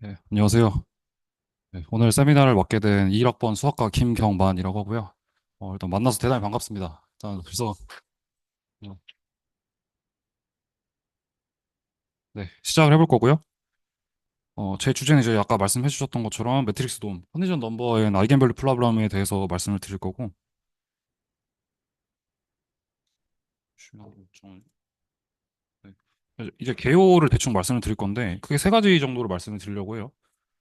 네, 안녕하세요. 네, 오늘 세미나를 맡게 된 21학번 수학과 김경만이라고 하고요. 일단 만나서 대단히 반갑습니다. 일단 그래서 어, 네, 시작을 해볼 거고요. 제 주제는 이제 아까 말씀해 주셨던 것처럼 매트릭스 돔, 컨디션 넘버의 아이겐밸류 프로블럼에 대해서 말씀을 드릴 거고, 네. 이제 개요를 대충 말씀을 드릴 건데, 크게 세 가지 정도로 말씀을 드리려고 해요.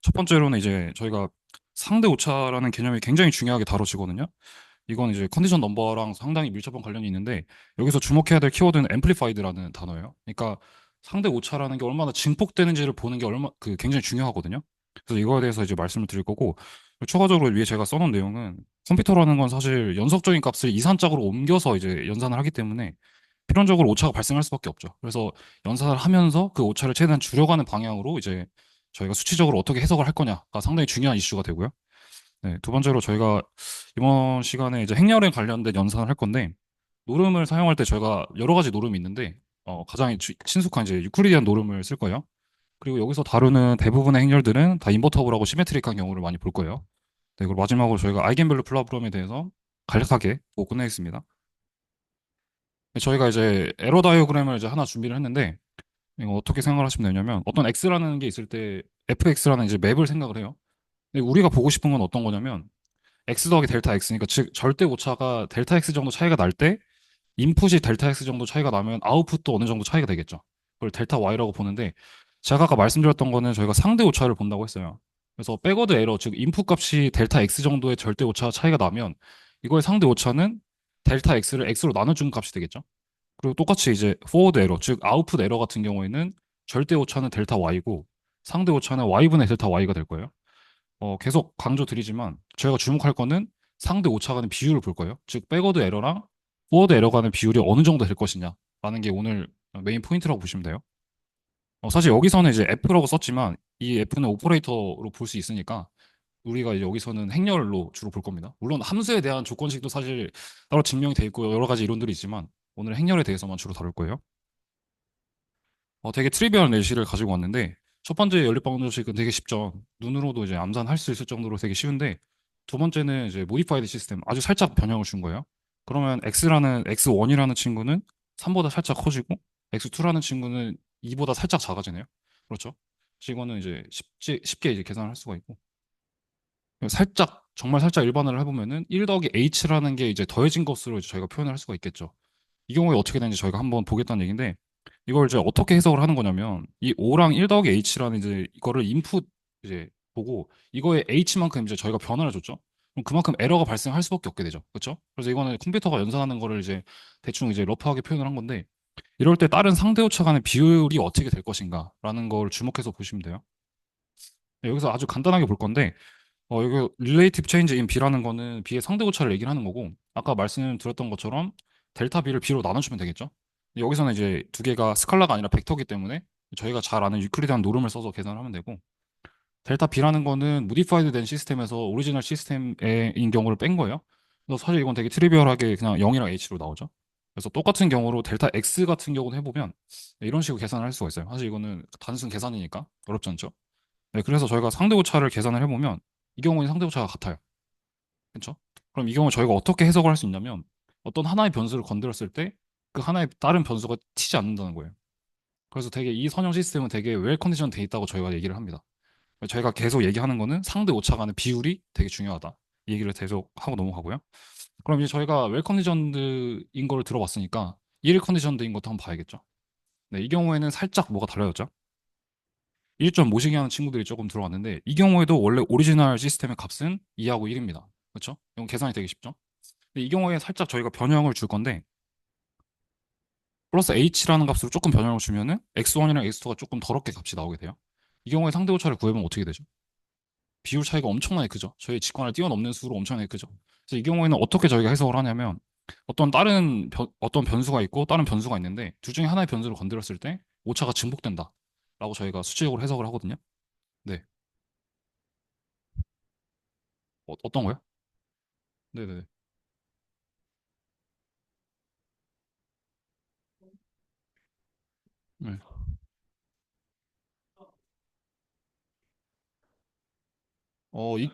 첫 번째로는 이제 저희가 상대 오차라는 개념이 굉장히 중요하게 다뤄지거든요. 이건 이제 컨디션 넘버랑 상당히 밀접한 관련이 있는데 여기서 주목해야 될 키워드는 amplified라는 단어예요. 그러니까 상대 오차라는 게 얼마나 증폭되는지를 보는 게 굉장히 중요하거든요. 그래서 이거에 대해서 이제 말씀을 드릴 거고 추가적으로 위에 제가 써놓은 내용은 컴퓨터라는 건 사실 연속적인 값을 이산짝으로 옮겨서 이제 연산을 하기 때문에 필연적으로 오차가 발생할 수밖에 없죠. 그래서 연산을 하면서 그 오차를 최대한 줄여가는 방향으로 이제 저희가 수치적으로 어떻게 해석을 할 거냐가 상당히 중요한 이슈가 되고요. 네, 두 번째로 저희가 이번 시간에 이제 행렬에 관련된 연산을 할 건데 노름을 사용할 때 저희가 여러 가지 노름이 있는데 가장 친숙한 이제 유클리디안 노름을 쓸 거예요. 그리고 여기서 다루는 대부분의 행렬들은 다 인버터블하고 시메트릭한 경우를 많이 볼 거예요. 네, 그리고 마지막으로 저희가 아이겐밸류 프로블럼에 대해서 간략하게 보고 끝내겠습니다. 네, 저희가 이제 에러 다이어그램을 이제 하나 준비를 했는데 이거 어떻게 생각을 하시면 되냐면 어떤 x라는 게 있을 때 fx라는 이제 맵을 생각을 해요. 근데 우리가 보고 싶은 건 어떤 거냐면 x 더하기 델타 x니까 즉 절대 오차가 델타 x 정도 차이가 날 때 인풋이 델타 x 정도 차이가 나면 아웃풋도 어느 정도 차이가 되겠죠. 그걸 델타 y라고 보는데 제가 아까 말씀드렸던 거는 저희가 상대 오차를 본다고 했어요. 그래서 백워드 에러 즉 인풋 값이 델타 x 정도의 절대 오차 차이가 나면 이거의 상대 오차는 델타 x를 x로 나눠준 값이 되겠죠. 그리고 똑같이 이제 포워드 에러 즉 아웃풋 에러 같은 경우에는 절대 오차는 델타 y고 상대 오차는 y분의 델타 y가 될 거예요. 계속 강조드리지만 저희가 주목할 거는 상대 오차 간의 비율을 볼 거예요. 즉 백워드 에러랑 포워드 에러 간의 비율이 어느 정도 될 것이냐라는 게 오늘 메인 포인트라고 보시면 돼요. 사실 여기서는 이제 F라고 썼지만 이 F는 오퍼레이터로 볼 수 있으니까 우리가 이제 여기서는 행렬로 주로 볼 겁니다. 물론 함수에 대한 조건식도 사실 따로 증명이 돼 있고 여러 가지 이론들이 있지만 오늘 행렬에 대해서만 주로 다룰 거예요. 되게 트리비얼한 예시를 가지고 왔는데 첫 번째 연립방정식은 되게 쉽죠. 눈으로도 이제 암산할 수 있을 정도로 되게 쉬운데 두 번째는 이제 모디파이드 시스템 아주 살짝 변형을 준 거예요. 그러면 x1이라는 친구는 3보다 살짝 커지고 x2라는 친구는 2보다 살짝 작아지네요. 그렇죠? 그래서 이거는 이제 쉽게 이제 계산을 할 수가 있고 살짝 정말 살짝 일반화를 해보면은 1 더하기 h라는 게 이제 더해진 것으로 이제 저희가 표현을 할 수가 있겠죠. 이 경우에 어떻게 되는지 저희가 한번 보겠다는 얘기인데 이걸 이제 어떻게 해석을 하는 거냐면 이 5랑 1 더하기 h라는 이제 이거를 인풋 이제 보고 이거에 h만큼 이제 저희가 변화를 줬죠. 그럼 그만큼 에러가 발생할 수밖에 없게 되죠. 그렇죠? 그래서 이거는 컴퓨터가 연산하는 거를 이제 대충 이제 러프하게 표현을 한 건데 이럴 때 다른 상대 오차 간의 비율이 어떻게 될 것인가라는 걸 주목해서 보시면 돼요. 네, 여기서 아주 간단하게 볼 건데 여기 relative change in b라는 거는 b의 상대 오차를 얘기를 하는 거고 아까 말씀드렸던 것처럼 델타 b를 b로 나눠주면 되겠죠. 여기서는 이제 두 개가 스칼라가 아니라 벡터기 때문에 저희가 잘 아는 유클리드한 노름을 써서 계산을 하면 되고 델타 b라는 거는 모디파이드 된 시스템에서 오리지널 시스템인 경우를 뺀 거예요. 그래서 사실 이건 되게 트리비얼하게 그냥 0이랑 h로 나오죠. 그래서 똑같은 경우로 델타 x 같은 경우도 해보면 이런 식으로 계산을 할 수가 있어요. 사실 이거는 단순 계산이니까 어렵지 않죠. 네, 그래서 저희가 상대 오차를 계산을 해보면 이 경우에 상대 오차가 같아요. 그렇죠? 그럼 이 경우 저희가 어떻게 해석을 할 수 있냐면 어떤 하나의 변수를 건드렸을 때 그 하나의 다른 변수가 튀지 않는다는 거예요. 그래서 되게 이 선형 시스템은 되게 웰 컨디션 돼 있다고 저희가 얘기를 합니다. 저희가 계속 얘기하는 거는 상대 오차 간의 비율이 되게 중요하다. 이 얘기를 계속 하고 넘어가고요. 그럼 이제 저희가 웰 컨디션드인 걸 들어봤으니까 일 컨디션드인 것도 한번 봐야겠죠. 네, 이 경우에는 살짝 뭐가 달라졌죠. 1.5씩 하는 친구들이 조금 들어갔는데 이 경우에도 원래 오리지널 시스템의 값은 2하고 1입니다. 그렇죠? 이건 계산이 되게 쉽죠? 근데 이 경우에 살짝 저희가 변형을 줄 건데 플러스 h라는 값으로 조금 변형을 주면은 x1이랑 x2가 조금 더럽게 값이 나오게 돼요. 이 경우에 상대 오차를 구해보면 어떻게 되죠? 비율 차이가 엄청나게 크죠. 저희 직관을 뛰어넘는 수로 엄청나게 크죠. 그래서 이 경우에는 어떻게 저희가 해석을 하냐면 어떤 변수가 있고 다른 변수가 있는데 둘 중에 하나의 변수를 건드렸을 때 오차가 증폭된다. 라고 저희가 수치적으로 해석을 하거든요. 네. 어떤 거요? 네네. 네. 어, 이,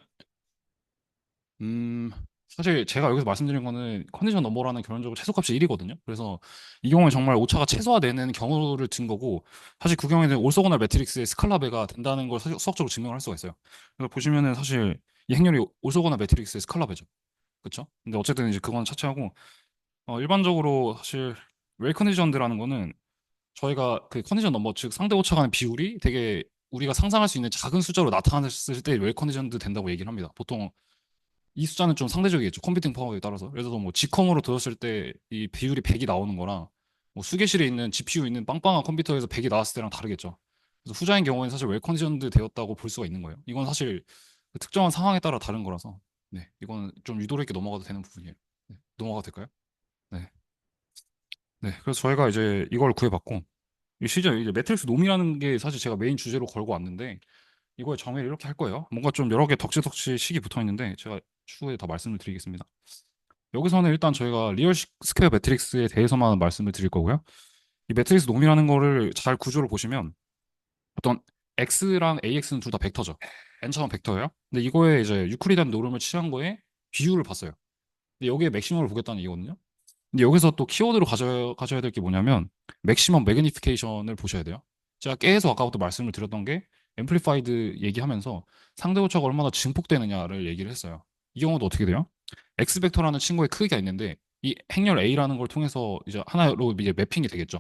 음, 사실 제가 여기서 말씀드린 거는 컨디션 넘버라는 결론적으로 최소값이 1이거든요. 그래서 이 경우에 정말 오차가 최소화되는 경우를 든 거고, 사실 그 경우에는 올소고날 매트릭스의 스칼라베가 된다는 걸 수학적으로 증명을 할 수가 있어요. 그래서 보시면은 사실 이 행렬이 올소고날 매트릭스의 스칼라베죠. 그렇죠? 근데 어쨌든 이제 그건 차치하고, 일반적으로 사실 웰 컨디션드라는 거는 저희가 그 컨디션 넘버 즉 상대 오차 간의 비율이 되게 우리가 상상할 수 있는 작은 숫자로 나타났을 때 웰 컨디션드 된다고 얘기를 합니다. 보통 이 숫자는 좀 상대적이겠죠. 컴퓨팅 파워에 따라서. 예를 들어서 뭐 G컴으로 들었을 때 이 비율이 100이 나오는 거랑 뭐 수계실에 있는 GPU 있는 빵빵한 컴퓨터에서 100이 나왔을 때랑 다르겠죠. 그래서 후자인 경우에는 사실 웰 컨디션드 되었다고 볼 수가 있는 거예요. 이건 사실 그 특정한 상황에 따라 다른 거라서 네, 이건 좀 유도리 있게 넘어가도 되는 부분이에요. 네, 넘어가도 될까요? 네. 네. 그래서 저희가 이제 이걸 구해봤고 이 시즌 이제 매트릭스 놈이라는 게 사실 제가 메인 주제로 걸고 왔는데 이거의 정의를 이렇게 할 거예요. 뭔가 좀 여러 개 덕지덕지 식이 붙어 있는데 제가 추후에 다 말씀을 드리겠습니다. 여기서는 일단 저희가 리얼 스퀘어 매트릭스에 대해서만 말씀을 드릴 거고요. 이 매트릭스 놈이라는 거를 잘 구조를 보시면 어떤 x랑 ax는 둘 다 벡터죠. n차원 벡터예요. 근데 이거에 이제 유클리드한 노름을 취한 거에 비율을 봤어요. 근데 여기에 맥시멈을 보겠다는 얘기거든요. 근데 여기서 또 키워드로 가져야 될 게 뭐냐면 맥시멈 매그니피케이션을 보셔야 돼요. 제가 계속 아까부터 말씀을 드렸던 게 앰플리파이드 얘기하면서 상대 오차가 얼마나 증폭되느냐를 얘기를 했어요. 이 경우도 어떻게 돼요? X 벡터라는 친구의 크기가 있는데 이 행렬 A라는 걸 통해서 이제 하나로 이제 매핑이 되겠죠.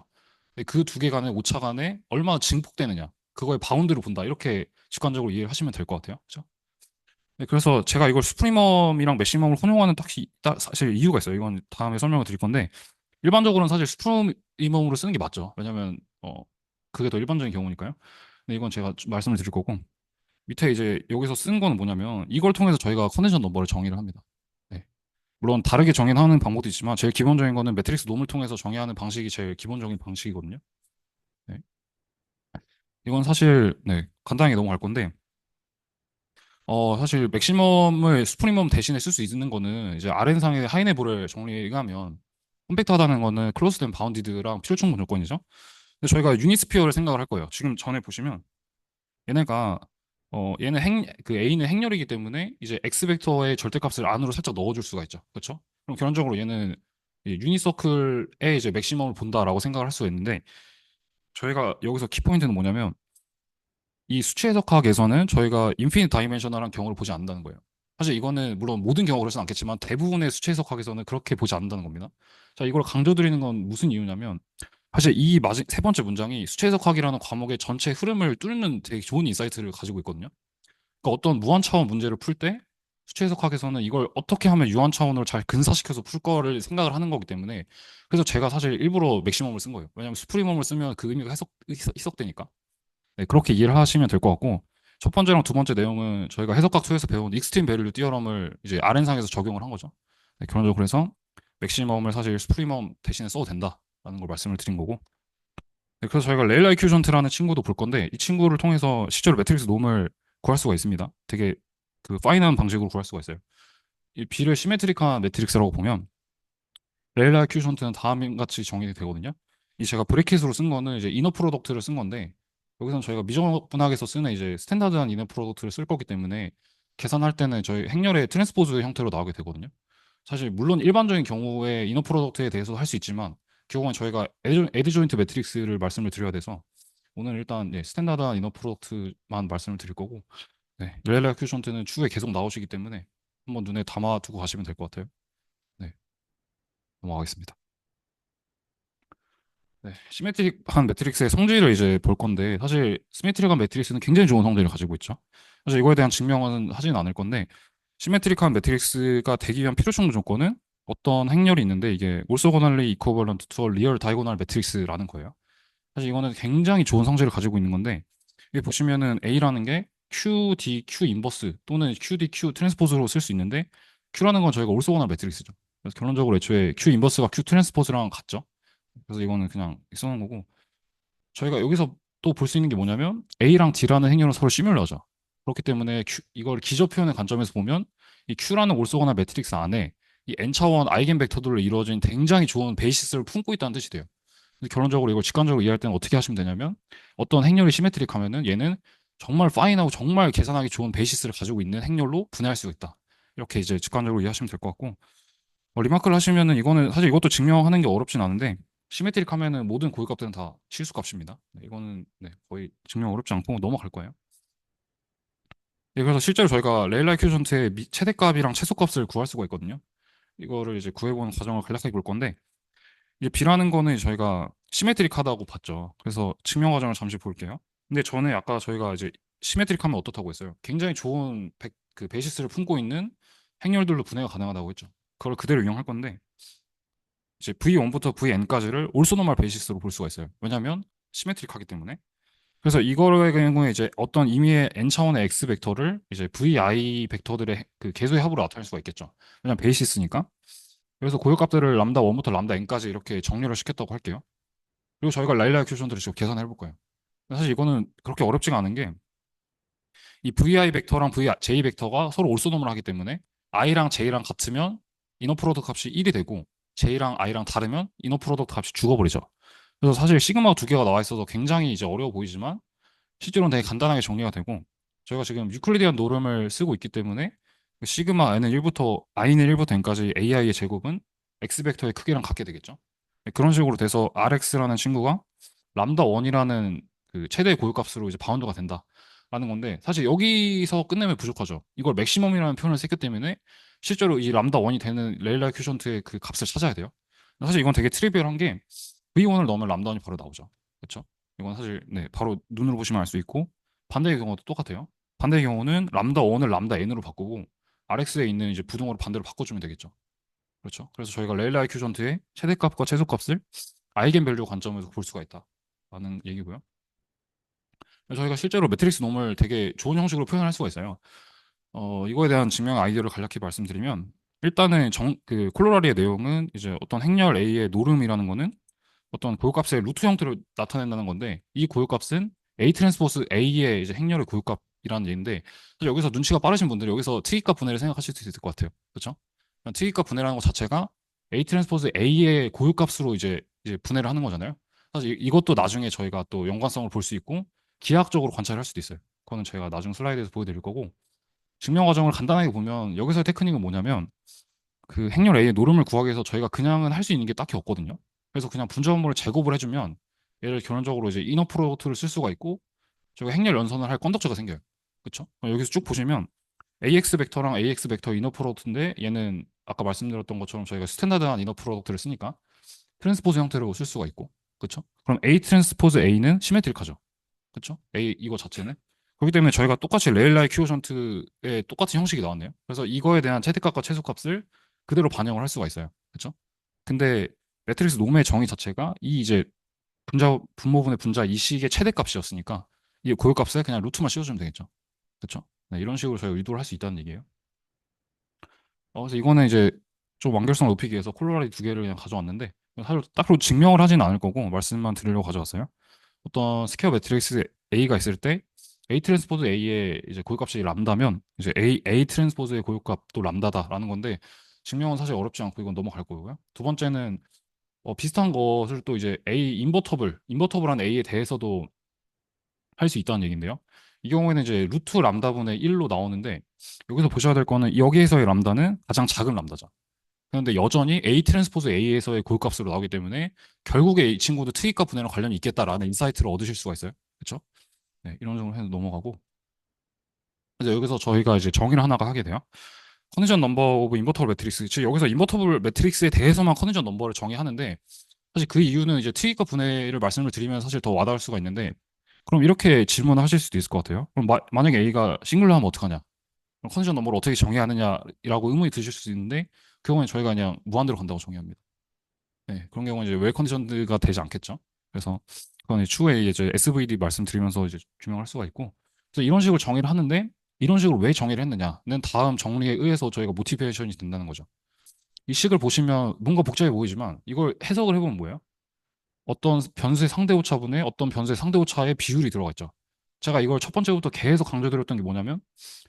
그 두 개 간의 오차 간에 얼마나 증폭되느냐 그거의 바운드를 본다 이렇게 직관적으로 이해를 하시면 될 것 같아요. 그렇죠? 네, 그래서 제가 이걸 수프리멈이랑 맥시멈을 혼용하는 사실 이유가 있어요. 이건 다음에 설명을 드릴 건데 일반적으로는 사실 수프리멈으로 쓰는 게 맞죠. 왜냐면 그게 더 일반적인 경우니까요. 근데 이건 제가 말씀을 드릴 거고 밑에 이제 여기서 쓴 거는 뭐냐면 이걸 통해서 저희가 컨덴션 넘버를 정의를 합니다. 네. 물론 다르게 정의하는 방법도 있지만 제일 기본적인 거는 매트릭스 놈을 통해서 정의하는 방식이 제일 기본적인 방식이거든요. 네. 이건 사실 네, 간단하게 넘어갈 건데 사실 맥시멈을 수프리멈 대신에 쓸 수 있는 거는 이제 아랜상의 하이네볼을 정리하면 컴팩트하다는 거는 클로스된 바운디드랑 필요충분 조건이죠. 근데 저희가 유니스피어를 생각을 할 거예요. 지금 전에 보시면 얘네가 얘는 그 A는 행렬이기 때문에 이제 X 벡터의 절대값을 안으로 살짝 넣어줄 수가 있죠. 그렇죠? 그럼 결론적으로 얘는 유니서클에 이제 맥시멈을 본다라고 생각을 할 수가 있는데 저희가 여기서 키포인트는 뭐냐면 이 수치 해석학에서는 저희가 인피니트 다이멘셔널한 경우를 보지 않는다는 거예요. 사실 이거는 물론 모든 경우가 그렇진 않겠지만 대부분의 수치 해석학에서는 그렇게 보지 않는다는 겁니다. 자, 이걸 강조드리는 건 무슨 이유냐면 사실 이 세 번째 문장이 수치 해석학이라는 과목의 전체 흐름을 뚫는 되게 좋은 인사이트를 가지고 있거든요. 그러니까 어떤 무한 차원 문제를 풀 때 수치 해석학에서는 이걸 어떻게 하면 유한 차원으로 잘 근사시켜서 풀 거를 생각을 하는 거기 때문에 그래서 제가 사실 일부러 맥시멈을 쓴 거예요. 왜냐하면 수프리멈을 쓰면 그 의미가 희석되니까. 네, 그렇게 이해를 하시면 될 것 같고 첫 번째랑 두 번째 내용은 저희가 해석학 2에서 배운 익스트림 배럴류 티어럼을 이제 RN상에서 적용을 한 거죠. 네, 결론적으로 그래서 맥시멈을 사실 스프리멈 대신에 써도 된다라는 걸 말씀을 드린 거고 네, 그래서 저희가 레일라이 큐전트라는 친구도 볼 건데 이 친구를 통해서 실제로 매트릭스 놈을 구할 수가 있습니다. 되게 그 파인한 방식으로 구할 수가 있어요. 이 B를 시메트릭한 매트릭스라고 보면 레일라이 큐션트는 다음 같이 정의가 되거든요. 이 제가 브레킷으로 쓴 거는 이제 이너 프로덕트를 쓴 건데 여기서는 저희가 미적분학에서 쓰는 이제 스탠다드한 이너 프로덕트를 쓸 거기 때문에 계산할 때는 저희 행렬의 트랜스포즈 형태로 나오게 되거든요. 사실 물론 일반적인 경우에 이너 프로덕트에 대해서도 할 수 있지만 결국은 저희가 에드 조인트 매트릭스를 말씀을 드려야 돼서 오늘 일단 스탠다드한 이너 프로덕트만 말씀을 드릴 거고 레일라이 큐션트는 추후에 계속 나오시기 때문에 한번 눈에 담아두고 가시면 될 것 같아요. 네, 넘어가겠습니다. 네, 시메트릭한 매트릭스의 성질을 이제 볼 건데 사실 시메트릭한 매트릭스는 굉장히 좋은 성질을 가지고 있죠. 사실 이거에 대한 증명은 하지는 않을 건데 시메트릭한 매트릭스가 되기 위한 필요충분 조건은 어떤 행렬이 있는데 이게 올소고널리 이코벌런트 투어 리얼 다이고널 매트릭스라는 거예요. 사실 이거는 굉장히 좋은 성질을 가지고 있는 건데 여기 보시면은 A라는 게 QD, Q 인버스 또는 QD, Q 트랜스포즈로 쓸 수 있는데 Q라는 건 저희가 올소고널 매트릭스죠. 그래서 결론적으로 애초에 Q 인버스가 Q 트랜스포즈랑 같죠. 그래서 이거는 그냥 써놓은 거고 저희가 여기서 또 볼 수 있는 게 뭐냐면 A랑 D라는 행렬은 서로 시뮬러죠. 그렇기 때문에 이걸 기저 표현의 관점에서 보면 이 Q라는 올소거나 매트릭스 안에 이 N차원 아이겐 벡터들로 이루어진 굉장히 좋은 베이시스를 품고 있다는 뜻이 돼요. 근데 결론적으로 이걸 직관적으로 이해할 때는 어떻게 하시면 되냐면 어떤 행렬이 시메트릭하면은 얘는 정말 파인하고 정말 계산하기 좋은 베이시스를 가지고 있는 행렬로 분해할 수 있다. 이렇게 이제 직관적으로 이해하시면 될 것 같고, 리마크를 하시면은 이거는 사실 이것도 증명하는 게 어렵진 않은데, 시메트릭 하면은 모든 고유값들은 다 실수값입니다. 네, 이거는 네, 거의 증명 어렵지 않고 넘어갈 거예요. 네, 그래서 실제로 저희가 레일라이 퀴전트의 최대값이랑 최소값을 구할 수가 있거든요. 이거를 이제 구해보는 과정을 간략하게 볼 건데, 이제 B라는 거는 저희가 시메트릭하다고 봤죠. 그래서 증명 과정을 잠시 볼게요. 근데 전에 아까 저희가 이제 시메트릭하면 어떻다고 했어요? 굉장히 좋은 그 베이시스를 품고 있는 행렬들로 분해가 가능하다고 했죠. 그걸 그대로 이용할 건데, 이제 V1부터 Vn까지를 올소노멀 베이시스로 볼 수가 있어요. 왜냐하면 시메트릭하기 때문에. 그래서 이거의 경우에 이제 어떤 임의의 n 차원의 x 벡터를 이제 vi 벡터들의 그 개수의 합으로 나타낼 수가 있겠죠. 왜냐면 베이시스니까. 그래서 고유값들을 람다 1부터 람다 n까지 이렇게 정렬을 시켰다고 할게요. 그리고 저희가 라일라이 큐션들을 지금 계산해 볼 거예요. 사실 이거는 그렇게 어렵지가 않은 게 이 vi 벡터랑 j 벡터가 서로 올소놈을 하기 때문에 i랑 j랑 같으면 이너 프로덕트 값이 1이 되고 j랑 i랑 다르면 이너 프로덕트 값이 죽어버리죠. 그래서 사실 시그마가 두 개가 나와 있어서 굉장히 이제 어려워 보이지만 실제로는 되게 간단하게 정리가 되고 저희가 지금 유클리디안 노름을 쓰고 있기 때문에 그 시그마 n은 1부터 i는 1부터 n까지 ai의 제곱은 x 벡터의 크기랑 같게 되겠죠. 네, 그런 식으로 돼서 rx라는 친구가 람다 1이라는 그 최대 고유값으로 이제 바운드가 된다라는 건데 사실 여기서 끝내면 부족하죠. 이걸 맥시멈이라는 표현을 썼기 때문에 실제로 이 람다 1이 되는 레일라이 퀴션트의 그 값을 찾아야 돼요. 사실 이건 되게 트리비얼한 게 V1을 넣으면 람다 1이 바로 나오죠. 그렇죠? 이건 사실 네, 바로 눈으로 보시면 알 수 있고 반대의 경우도 똑같아요. 반대의 경우는 람다 1을 람다 n으로 바꾸고 RX에 있는 이제 부등호를 반대로 바꿔주면 되겠죠. 그렇죠? 그래서 저희가 레일라이 퀴션트의 최대값과 최소값을 아이겐 밸류 관점에서 볼 수가 있다라는 얘기고요. 저희가 실제로 매트릭스 놈을 되게 좋은 형식으로 표현할 수가 있어요. 이거에 대한 증명 아이디어를 간략히 말씀드리면 일단은 그 콜로라리의 내용은 이제 어떤 행렬 A의 노름이라는 거는 어떤 고유값의 루트 형태로 나타낸다는 건데 이 고유값은 A 트랜스포스 A의 이제 행렬의 고유값이라는 얘기인데 사실 여기서 눈치가 빠르신 분들이 여기서 특이값 분해를 생각하실 수 있을 것 같아요. 그렇죠? 특이값 분해라는 것 자체가 A 트랜스포스 A의 고유값으로 이제 분해를 하는 거잖아요. 사실 이것도 나중에 저희가 또 연관성을 볼 수 있고 기하학적으로 관찰할 수도 있어요. 그거는 제가 나중 슬라이드에서 보여드릴 거고 증명 과정을 간단하게 보면 여기서의 테크닉은 뭐냐면 그 행렬 A의 노름을 구하기 위해서 저희가 그냥은 할 수 있는 게 딱히 없거든요. 그래서 그냥 분자분모를 제곱을 해주면 얘를 결론적으로 이제 이너 프로덕트를 쓸 수가 있고 저희가 행렬 연선을 할 건덕지가 생겨요. 그렇죠? 여기서 쭉 보시면 AX 벡터랑 AX 벡터 이너 프로덕트인데 얘는 아까 말씀드렸던 것처럼 저희가 스탠다드한 이너 프로덕트를 쓰니까 트랜스포즈 형태로 쓸 수가 있고 그렇죠? 그럼 A 트랜스포즈 A는 시메트릭하죠. 그렇죠? A 이거 자체는 그렇기 때문에 저희가 똑같이 레일라이 퀴오션트의 똑같은 형식이 나왔네요. 그래서 이거에 대한 최대값과 최소값을 그대로 반영을 할 수가 있어요. 그렇죠? 근데 매트릭스 놈의 정의 자체가 이 이제 분모분의 분자 이 식의 최대값이었으니까 이 고유값에 그냥 루트만 씌워주면 되겠죠. 그렇죠? 네, 이런 식으로 저희가 유도를 할 수 있다는 얘기예요. 그래서 이거는 이제 좀 완결성을 높이기 위해서 콜로라리 두 개를 그냥 가져왔는데 사실 딱히 증명을 하지는 않을 거고 말씀만 드리려고 가져왔어요. 어떤 스퀘어 매트릭스 A가 있을 때 A 트랜스포즈 A의 이제 고유값이 람다면 이제 A 트랜스포즈의 고유값도 람다다라는 건데 증명은 사실 어렵지 않고 이건 넘어갈 거고요. 두 번째는 비슷한 것을 또 이제 A 인버터블한 A에 대해서도 할 수 있다는 얘기인데요. 이 경우에는 이제 루트 람다분의 1로 나오는데 여기서 보셔야 될 거는 여기에서의 람다는 가장 작은 람다죠. 그런데 여전히 A 트랜스포즈 A에서의 고유값으로 나오기 때문에 결국에 이 친구도 특이값 분해랑 관련이 있겠다라는 인사이트를 얻으실 수가 있어요. 그렇죠? 네, 이런 식으로 해서 넘어가고 이제 여기서 저희가 이제 정의를 하나가 하게 돼요. 컨디션 넘버 오브 인버터블 매트릭스. 즉 여기서 인버터블 매트릭스에 대해서만 컨디션 넘버를 정의하는데 사실 그 이유는 이제 특이값 분해를 말씀을 드리면 사실 더 와닿을 수가 있는데 그럼 이렇게 질문을 하실 수도 있을 것 같아요. 그럼 만약에 A가 싱글로 하면 어떡하냐? 그럼 컨디션 넘버를 어떻게 정의하느냐라고 의문이 드실 수 있는데 그 경우에 저희가 그냥 무한대로 간다고 정의합니다. 네, 그런 경우는 이제 웰 컨디션드가 되지 않겠죠. 그래서 그건 추후에 이제 SVD 말씀드리면서 이제 규명할 수가 있고, 그래서 이런 식으로 정의를 하는데 이런 식으로 왜 정의를 했느냐는 다음 정리에 의해서 저희가 모티베이션이 된다는 거죠. 이 식을 보시면 뭔가 복잡해 보이지만 이걸 해석을 해보면 뭐예요? 어떤 변수의 상대 오차분에 어떤 변수의 상대 오차의 비율이 들어가 있죠. 제가 이걸 첫 번째부터 계속 강조드렸던 게 뭐냐면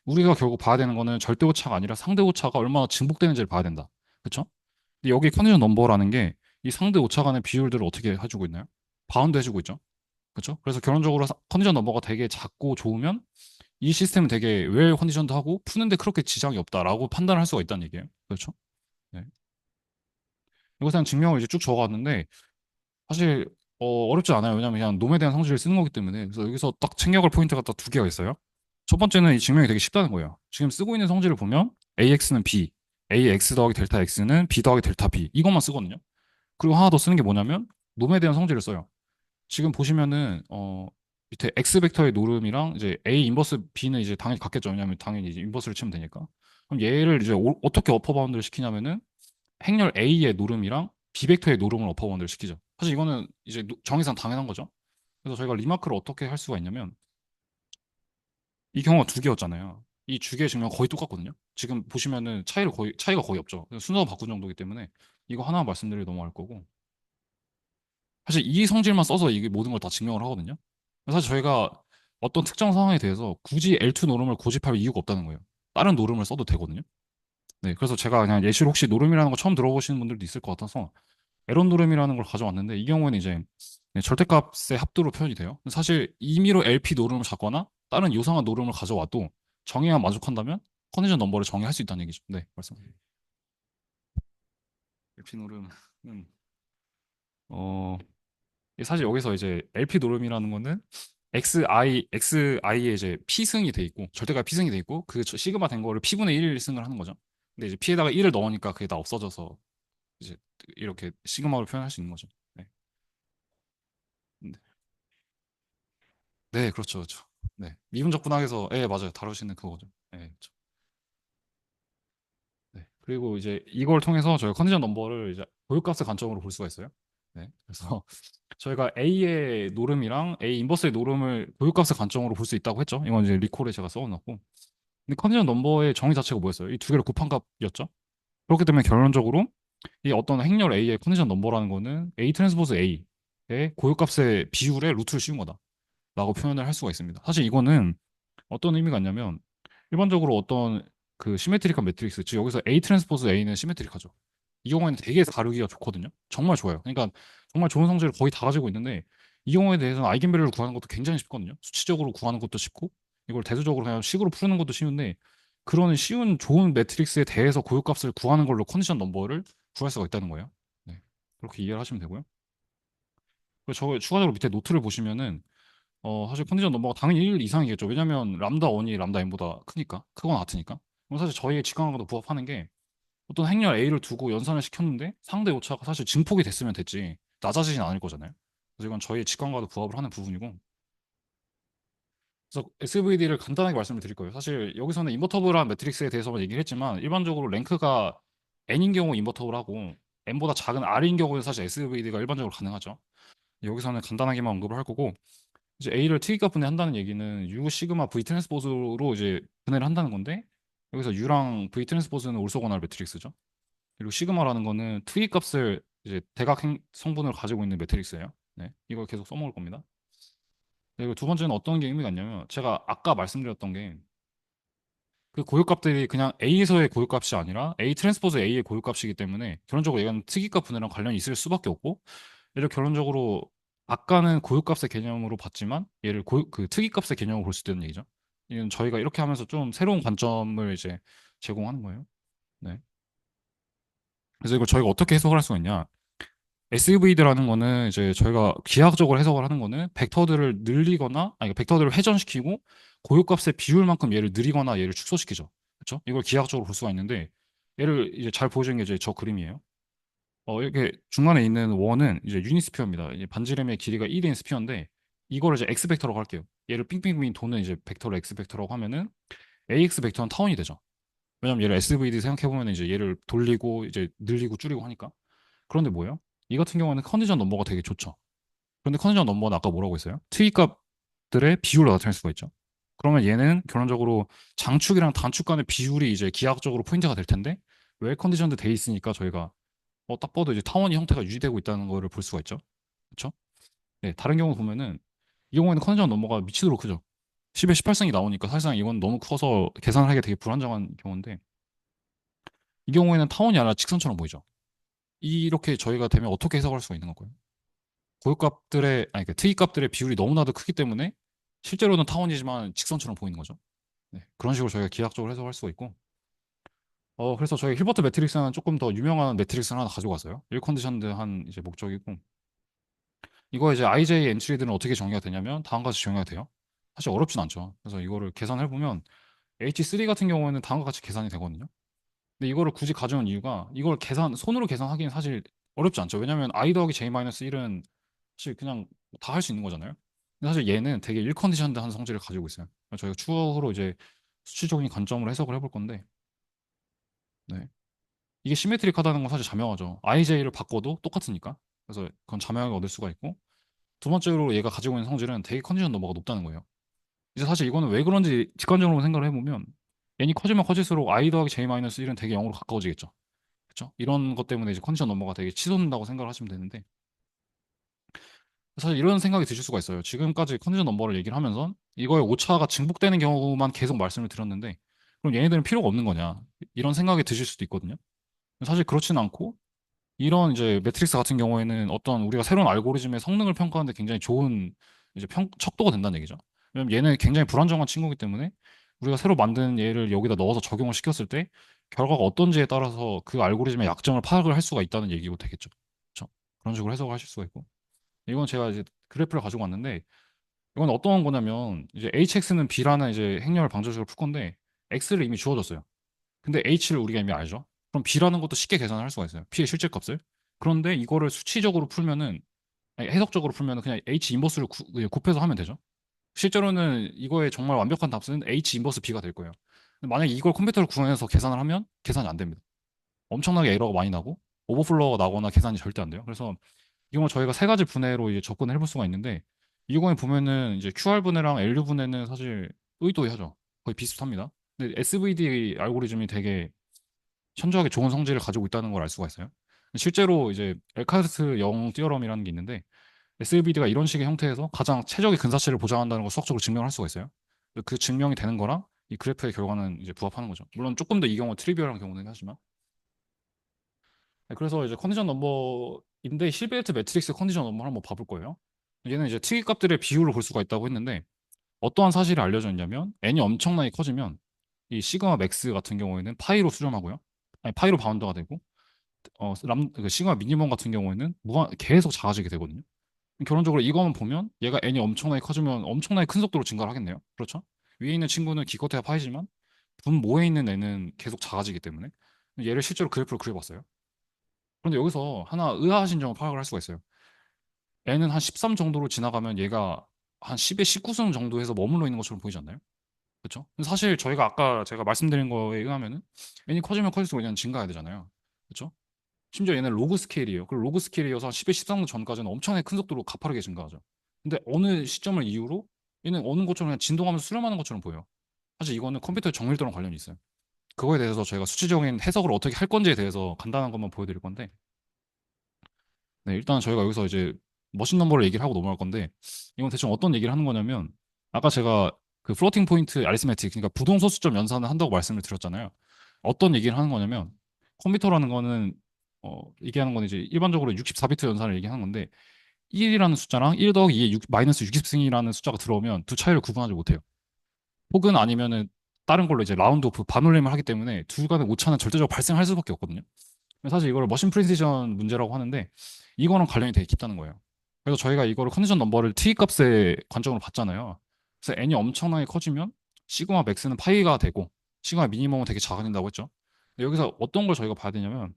우리가 결국 봐야 되는 거는 절대 오차가 아니라 상대 오차가 얼마나 증폭되는지를 봐야 된다. 그렇죠? 근데 여기 컨디션 넘버라는 게 이 상대 오차 간의 비율들을 어떻게 해주고 있나요? 바운드 해주고 있죠. 그렇죠? 그래서 결론적으로 컨디션 넘버가 되게 작고 좋으면 이 시스템은 되게 웰 컨디션도 하고 푸는데 그렇게 지장이 없다라고 판단할 수가 있다는 얘기예요. 그렇죠? 네. 이거 그냥 증명을 이제 쭉 적어왔는데 사실 어렵지 않아요. 왜냐면 그냥 놈에 대한 성질을 쓰는 거기 때문에. 그래서 여기서 딱 챙겨갈 포인트가 딱 두 개가 있어요. 첫 번째는 이 증명이 되게 쉽다는 거예요. 지금 쓰고 있는 성질을 보면 AX는 B, AX 더하기 델타 X는 B 더하기 델타 B 이것만 쓰거든요. 그리고 하나 더 쓰는 게 뭐냐면 놈에 대한 성질을 써요. 지금 보시면은 밑에 X 벡터의 노름이랑 이제 A 인버스 B는 이제 당연히 같겠죠. 왜냐면 당연히 이제 인버스를 치면 되니까. 그럼 얘를 이제 어떻게 어퍼 바운드를 시키냐면은 행렬 A의 노름이랑 B 벡터의 노름을 어퍼 바운드를 시키죠. 사실 이거는 이제 정의상 당연한 거죠. 그래서 저희가 리마크를 어떻게 할 수가 있냐면 이 경우가 두 개였잖아요. 이 두 개의 증명 거의 똑같거든요. 지금 보시면은 차이가 거의 없죠. 순서가 바꾼 정도이기 때문에 이거 하나 말씀드리고 넘어갈 거고 사실 이 성질만 써서 이게 모든 걸 다 증명을 하거든요. 사실 저희가 어떤 특정 상황에 대해서 굳이 L2 노름을 고집할 이유가 없다는 거예요. 다른 노름을 써도 되거든요. 네, 그래서 제가 그냥 예시로 혹시 노름이라는 거 처음 들어보시는 분들도 있을 것 같아서 에런 노름이라는 걸 가져왔는데 이 경우에는 이제 네, 절대값의 합도로 표현이 돼요. 사실 임의로 LP 노름을 잡거나 다른 요상한 노름을 가져와도 정의만 만족한다면 컨디션 넘버를 정의할 수 있다는 얘기죠. 네, 말씀. LP 노름은 어 사실 여기서 이제 LP 노름이라는 거는 XI의 이제 P승이 돼 있고, 절대값 P승이 돼 있고, 그 시그마 된 거를 P분의 1 승을 하는 거죠. 근데 이제 P에다가 1을 넣으니까 그게 다 없어져서 이제 이렇게 시그마로 표현할 수 있는 거죠. 네. 네, 네, 그렇죠, 그렇죠. 네. 미분적 분학에서, 예, 맞아요. 다루시는 그거죠. 네, 그렇죠. 네. 그리고 이제 이걸 통해서 저희가 컨디션 넘버를 이제 고유값의 관점으로 볼 수가 있어요. 네. 그래서 저희가 A의 노름이랑 A 인버스의 노름을 고유값의 관점으로 볼 수 있다고 했죠. 이건 이제 리콜에 제가 써놓고. 근데 컨디션 넘버의 정의 자체가 뭐였어요? 이 두 개를 곱한 값이었죠. 그렇기 때문에 결론적으로 이 어떤 행렬 A의 컨디션 넘버라는 거는 A 트랜스포즈 A의 고유값의 비율의 루트를 씌운 거다라고 표현을 할 수가 있습니다. 사실 이거는 어떤 의미가 있냐면 일반적으로 어떤 그 시메트릭한 매트릭스, 즉 여기서 A 트랜스포즈 A는 시메트릭하죠. 이 경우에는 되게 다루기가 좋거든요. 정말 좋아요. 그러니까 정말 좋은 성질을 거의 다 가지고 있는데 이 경우에 대해서는 아이겐밸류를 구하는 것도 굉장히 쉽거든요. 수치적으로 구하는 것도 쉽고 이걸 대수적으로 그냥 식으로 푸는 것도 쉬운데 그런 쉬운 좋은 매트릭스에 대해서 고유값을 구하는 걸로 컨디션 넘버를 구할 수가 있다는 거예요. 네. 그렇게 이해를 하시면 되고요. 그리고 저 추가적으로 밑에 노트를 보시면은 사실 컨디션 넘버가 당연히 1 이상이겠죠. 왜냐면 람다 1이 람다 n보다 크니까, 크거나 같으니까. 그럼 사실 저희의 직관과도 부합하는 게 어떤 행렬 A를 두고 연산을 시켰는데 상대 오차가 사실 증폭이 됐으면 됐지 낮아지진 않을 거잖아요. 그래서 이건 저희의 직관과도 부합을 하는 부분이고. 그래서 SVD를 간단하게 말씀을 드릴 거예요. 사실 여기서는 인버터블한 매트릭스에 대해서만 얘기를 했지만 일반적으로 랭크가 n인 경우 인버터블하고 n보다 작은 r인 경우는 사실 SVD가 일반적으로 가능하죠. 여기서는 간단하게만 언급을 할 거고 이제 A를 특이값 분해한다는 얘기는 U 시그마 V 트랜스포즈로 이제 분해를 한다는 건데 여기서 U랑 V 트랜스포즈는 올소고날 매트릭스죠. 그리고 시그마라는 거는 특이값을 이제 성분을 가지고 있는 매트릭스예요. 네, 이걸 계속 써먹을 겁니다. 그리고 두 번째는 어떤 게 의미가 있냐면 제가 아까 말씀드렸던 게 그 고유값들이 그냥 A에서의 고유값이 아니라 A 트랜스포즈 A의 고유값이기 때문에 결론적으로 얘는 특이값 분해랑 관련이 있을 수밖에 없고 얘를 결론적으로 아까는 고유값의 개념으로 봤지만 얘를 그 특이값의 개념으로 볼 수 있다는 얘기죠. 이건 저희가 이렇게 하면서 좀 새로운 관점을 이제 제공하는 거예요. 네. 그래서 이걸 저희가 어떻게 해석을 할 수가 있냐? SVD라는 거는 이제 저희가 기하학적으로 해석을 하는 거는 벡터들을 늘리거나 아니 벡터들을 회전시키고 고유값의 비율만큼 얘를 느리거나 얘를 축소시키죠. 그렇죠? 이걸 기하학적으로 볼 수가 있는데 얘를 이제 잘 보여주는 게 이제 저 그림이에요. 이렇게 중간에 있는 원은 이제 유닛 스피어입니다. 이제 반지름의 길이가 1인 스피어인데 이거를 이제 X 벡터라고 할게요. 얘를 삥삥삥 도는 이제 벡터를 X 벡터라고 하면은 AX 벡터는 타원이 되죠. 왜냐면 얘를 SVD 생각해 보면 이제 얘를 돌리고 이제 늘리고 줄이고 하니까. 그런데 뭐예요? 이 같은 경우에는 컨디션 넘버가 되게 좋죠. 그런데 컨디션 넘버는 아까 뭐라고 했어요? 특이값들의 비율로 나타낼 수가 있죠. 그러면 얘는 결론적으로 장축이랑 단축 간의 비율이 이제 기하학적으로 포인트가 될 텐데 웰 컨디션도 돼 있으니까 저희가 딱 봐도 이제 타원이 형태가 유지되고 있다는 거를 볼 수가 있죠. 그렇죠? 네, 다른 경우 보면은 이 경우에는 컨디션 넘버가 미치도록 크죠. 10에 18승이 나오니까 사실상 이건 너무 커서 계산을 하기 되게 불안정한 경우인데 이 경우에는 타원이 아니라 직선처럼 보이죠. 이렇게 저희가 되면 어떻게 해석할 수가 있는 건가요? 고유값들의 아니 그 특이값들의 비율이 너무나도 크기 때문에 실제로는 타원이지만 직선처럼 보이는 거죠. 네, 그런 식으로 저희가 기하학적으로 해석할 수가 있고 그래서 저희 힐버트 매트릭스는 조금 더 유명한 매트릭스를 하나 가져갔어요. 1컨디션드한 이제 목적이고 이거 이제 IJ 엔트리들은 어떻게 정의가 되냐면 다음과 같이 정의가 돼요. 사실 어렵진 않죠. 그래서 이거를 계산해 보면 H3 같은 경우에는 다음과 같이 계산이 되거든요. 근데 이거를 굳이 가져온 이유가 이걸 손으로 계산하기는 사실 어렵지 않죠. 왜냐면 I 더하기 J 마이너스 1은 사실 그냥 다 할 수 있는 거잖아요. 근데 사실 얘는 되게 1컨디션드한 성질을 가지고 있어요. 그래서 저희가 추후로 이제 수치적인 관점으로 해석을 해볼 건데 네. 이게 시메트릭하다는 건 사실 자명하죠. IJ를 바꿔도 똑같으니까. 그래서 그건 자명하게 얻을 수가 있고 두 번째로 얘가 가지고 있는 성질은 되게 컨디션 너머가 높다는 거예요. 이제 사실 이거는 왜 그런지 직관적으로 생각을 해보면 n이 커지면 커질수록 I 더하기 J 마이너스 1은 되게 0으로 가까워지겠죠. 그렇죠? 이런 것 때문에 이제 컨디션 넘버가 되게 치솟는다고 생각을 하시면 되는데 사실 이런 생각이 드실 수가 있어요. 지금까지 컨디션 넘버를 얘기를 하면서 이거의 오차가 증폭되는 경우만 계속 말씀을 드렸는데 그럼 얘네들은 필요가 없는 거냐 이런 생각이 드실 수도 있거든요. 사실 그렇지는 않고 이런 이제 매트릭스 같은 경우에는 어떤 우리가 새로운 알고리즘의 성능을 평가하는데 굉장히 좋은 이제 척도가 된다는 얘기죠. 왜냐면 얘는 굉장히 불안정한 친구이기 때문에 우리가 새로 만든 얘를 여기다 넣어서 적용을 시켰을 때 결과가 어떤지에 따라서 그 알고리즘의 약점을 파악을 할 수가 있다는 얘기고 되겠죠. 그렇죠? 그런 식으로 해석을 하실 수가 있고 이건 제가 이제 그래프를 가지고 왔는데 이건 어떤 거냐면 이제 HX는 B라는 이제 행렬 방정식을 풀 건데 X를 이미 주어졌어요. 근데 H를 우리가 이미 알죠. 그럼 B라는 것도 쉽게 계산을 할 수가 있어요. P의 실질값을. 그런데 이거를 수치적으로 풀면은 아니, 해석적으로 풀면은 그냥 H 인버스를 곱해서 하면 되죠. 실제로는 이거의 정말 완벽한 답수는 H 인버스 B가 될 거예요. 근데 만약에 이걸 컴퓨터를 구현해서 계산을 하면 계산이 안 됩니다. 엄청나게 에러가 많이 나고 오버플로우가 나거나 계산이 절대 안 돼요. 그래서 이건 저희가 세 가지 분해로 이제 접근을 해볼 수가 있는데 이거에 보면은 이제 QR 분해랑 LU 분해는 사실 의도하죠. 거의 비슷합니다. 근데 SVD 알고리즘이 되게 현저하게 좋은 성질을 가지고 있다는 걸 알 수가 있어요. 실제로 이제 엘카르트 영 띠어럼이라는 게 있는데 SVD가 이런 식의 형태에서 가장 최적의 근사치를 보장한다는 걸 수학적으로 증명을 할 수가 있어요. 그 증명이 되는 거랑 이 그래프의 결과는 이제 부합하는 거죠. 물론 조금 더 이 경우 트리비얼한 경우는 하지만 네, 그래서 이제 컨디션 넘버인데 힐베르트 매트릭스 컨디션 넘버를 한번 봐볼 거예요. 얘는 이제 특이값들의 비율을 볼 수가 있다고 했는데 어떠한 사실이 알려져 있냐면 n이 엄청나게 커지면 이 시그마 맥스 같은 경우에는 파이로 수렴하고요. 아니 파이로 바운드가 되고 그 시그마 미니멈 같은 경우에는 계속 작아지게 되거든요. 결론적으로 이거만 보면 얘가 n이 엄청나게 커지면 엄청나게 큰 속도로 증가를 하겠네요. 그렇죠? 위에 있는 친구는 기껏해야 파이지만 분모에 있는 n은 계속 작아지기 때문에 얘를 실제로 그래프로 그려봤어요. 그런데 여기서 하나 의아하신 점을 파악을 할 수가 있어요. n은 한 13 정도로 지나가면 얘가 한 10에 19승 정도에서 머물러 있는 것처럼 보이지 않나요? 그렇죠? 근데 사실 저희가 아까 제가 말씀드린 거에 의하면은 n이 커지면 커질수록 얘는 증가해야 되잖아요. 그렇죠? 심지어 얘는 로그 스케일이에요. 그 로그 스케일이어서 한 10의 13 전까지는 엄청나게 큰 속도로 가파르게 증가하죠. 근데 어느 시점을 이후로 얘는 어느 것처럼 그냥 진동하면서 수렴하는 것처럼 보여요. 사실 이거는 컴퓨터의 정밀도랑 관련이 있어요. 그거에 대해서 저희가 수치적인 해석을 어떻게 할 건지에 대해서 간단한 것만 보여드릴 건데 네, 일단 저희가 여기서 이제 머신 넘버를 얘기를 하고 넘어갈 건데 이건 대충 어떤 얘기를 하는 거냐면 아까 제가 그 플로팅 포인트 아리스메틱 그러니까 부동소수점 연산을 한다고 말씀을 드렸잖아요. 어떤 얘기를 하는 거냐면 컴퓨터라는 거는 얘기하는 건 이제 일반적으로 64비트 연산을 얘기하는 건데 1이라는 숫자랑 1 더하기 2의 마이너스 60승이라는 숫자가 들어오면 두 차이를 구분하지 못해요. 혹은 아니면은 다른 걸로 이제 라운드 오프 반올림을 하기 때문에 둘 간의 오차는 절대적으로 발생할 수밖에 없거든요. 사실 이걸 머신 프리시전 문제라고 하는데 이거랑 관련이 되게 깊다는 거예요. 그래서 저희가 이거를 컨디션 넘버를 t 값의 관점으로 봤잖아요. 그래서 n이 엄청나게 커지면 시그마 맥스는 파이가 되고 시그마 미니멈은 되게 작아진다고 했죠. 근데 여기서 어떤 걸 저희가 봐야 되냐면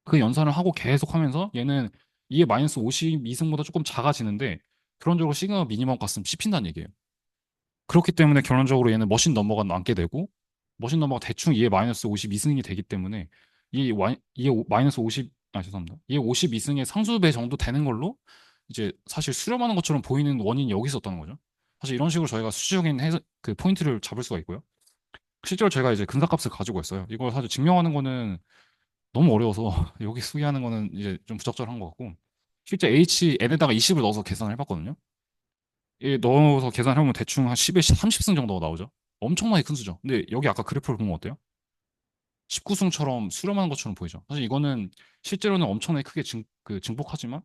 그 연산을 하고 계속 하면서 얘는 이게 마이너스 52승보다 조금 작아지는데 결론적으로 시그마 미니멈 값은 씹힌다는 얘기예요. 그렇기 때문에 결론적으로 얘는 머신 넘버가 남게 되고 머신 넘버가 대충 2의 마이너스 52승이 되기 때문에 마이너스 50, 죄송합니다. 2의 52승의 상수배 정도 되는 걸로 이제 사실 수렴하는 것처럼 보이는 원인이 여기 있었다는 거죠. 사실 이런 식으로 저희가 수치적인 그 포인트를 잡을 수가 있고요. 실제로 제가 이제 근사값을 가지고 있어요. 이걸 사실 증명하는 거는 너무 어려워서 여기 수기하는 거는 이제 좀 부적절한 것 같고 실제 HN에다가 20을 넣어서 계산을 해봤거든요. 이 넣어서 계산해보면 대충 한 10에 30승 정도가 나오죠. 엄청나게 큰 수죠. 근데 여기 아까 그래프를 보면 어때요? 19승처럼 수렴하는 것처럼 보이죠. 사실 이거는 실제로는 엄청나게 크게 증폭하지만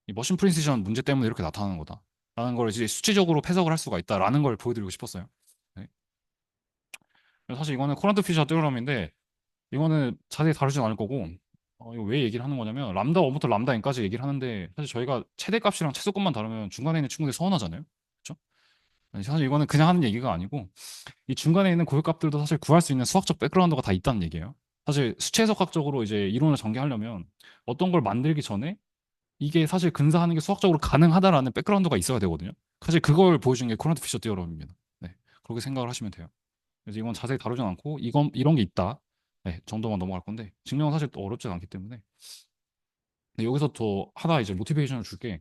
이 머신 프리시전 문제 때문에 이렇게 나타나는 거다. 라는 걸 이제 수치적으로 해석을 할 수가 있다라는 걸 보여드리고 싶었어요. 네. 사실 이거는 코란트 피셔 떼어럼인데 이거는 자세히 다루진 않을 거고 이거 왜 얘기를 하는 거냐면 람다 1부터 람다 n까지 얘기를 하는데 사실 저희가 최대값이랑 최소값만 다루면 중간에 있는 친구들이 서운하잖아요. 그렇죠? 사실 이거는 그냥 하는 얘기가 아니고 이 중간에 있는 고유값들도 사실 구할 수 있는 수학적 백그라운드가 다 있다는 얘기예요. 사실 수체 해석학적으로 이제 이론을 전개하려면 어떤 걸 만들기 전에 이게 사실 근사하는 게 수학적으로 가능하다라는 백그라운드가 있어야 되거든요. 사실 그걸 보여준 게 코런트 피셔 티어럼입니다. 네, 그렇게 생각을 하시면 돼요. 그래서 이건 자세히 다루진 않고 이건 이런 게 있다. 네, 정도만 넘어갈 건데 증명은 사실 또 어렵진 않기 때문에 근데 여기서 더 하나 이제 모티베이션을 줄게.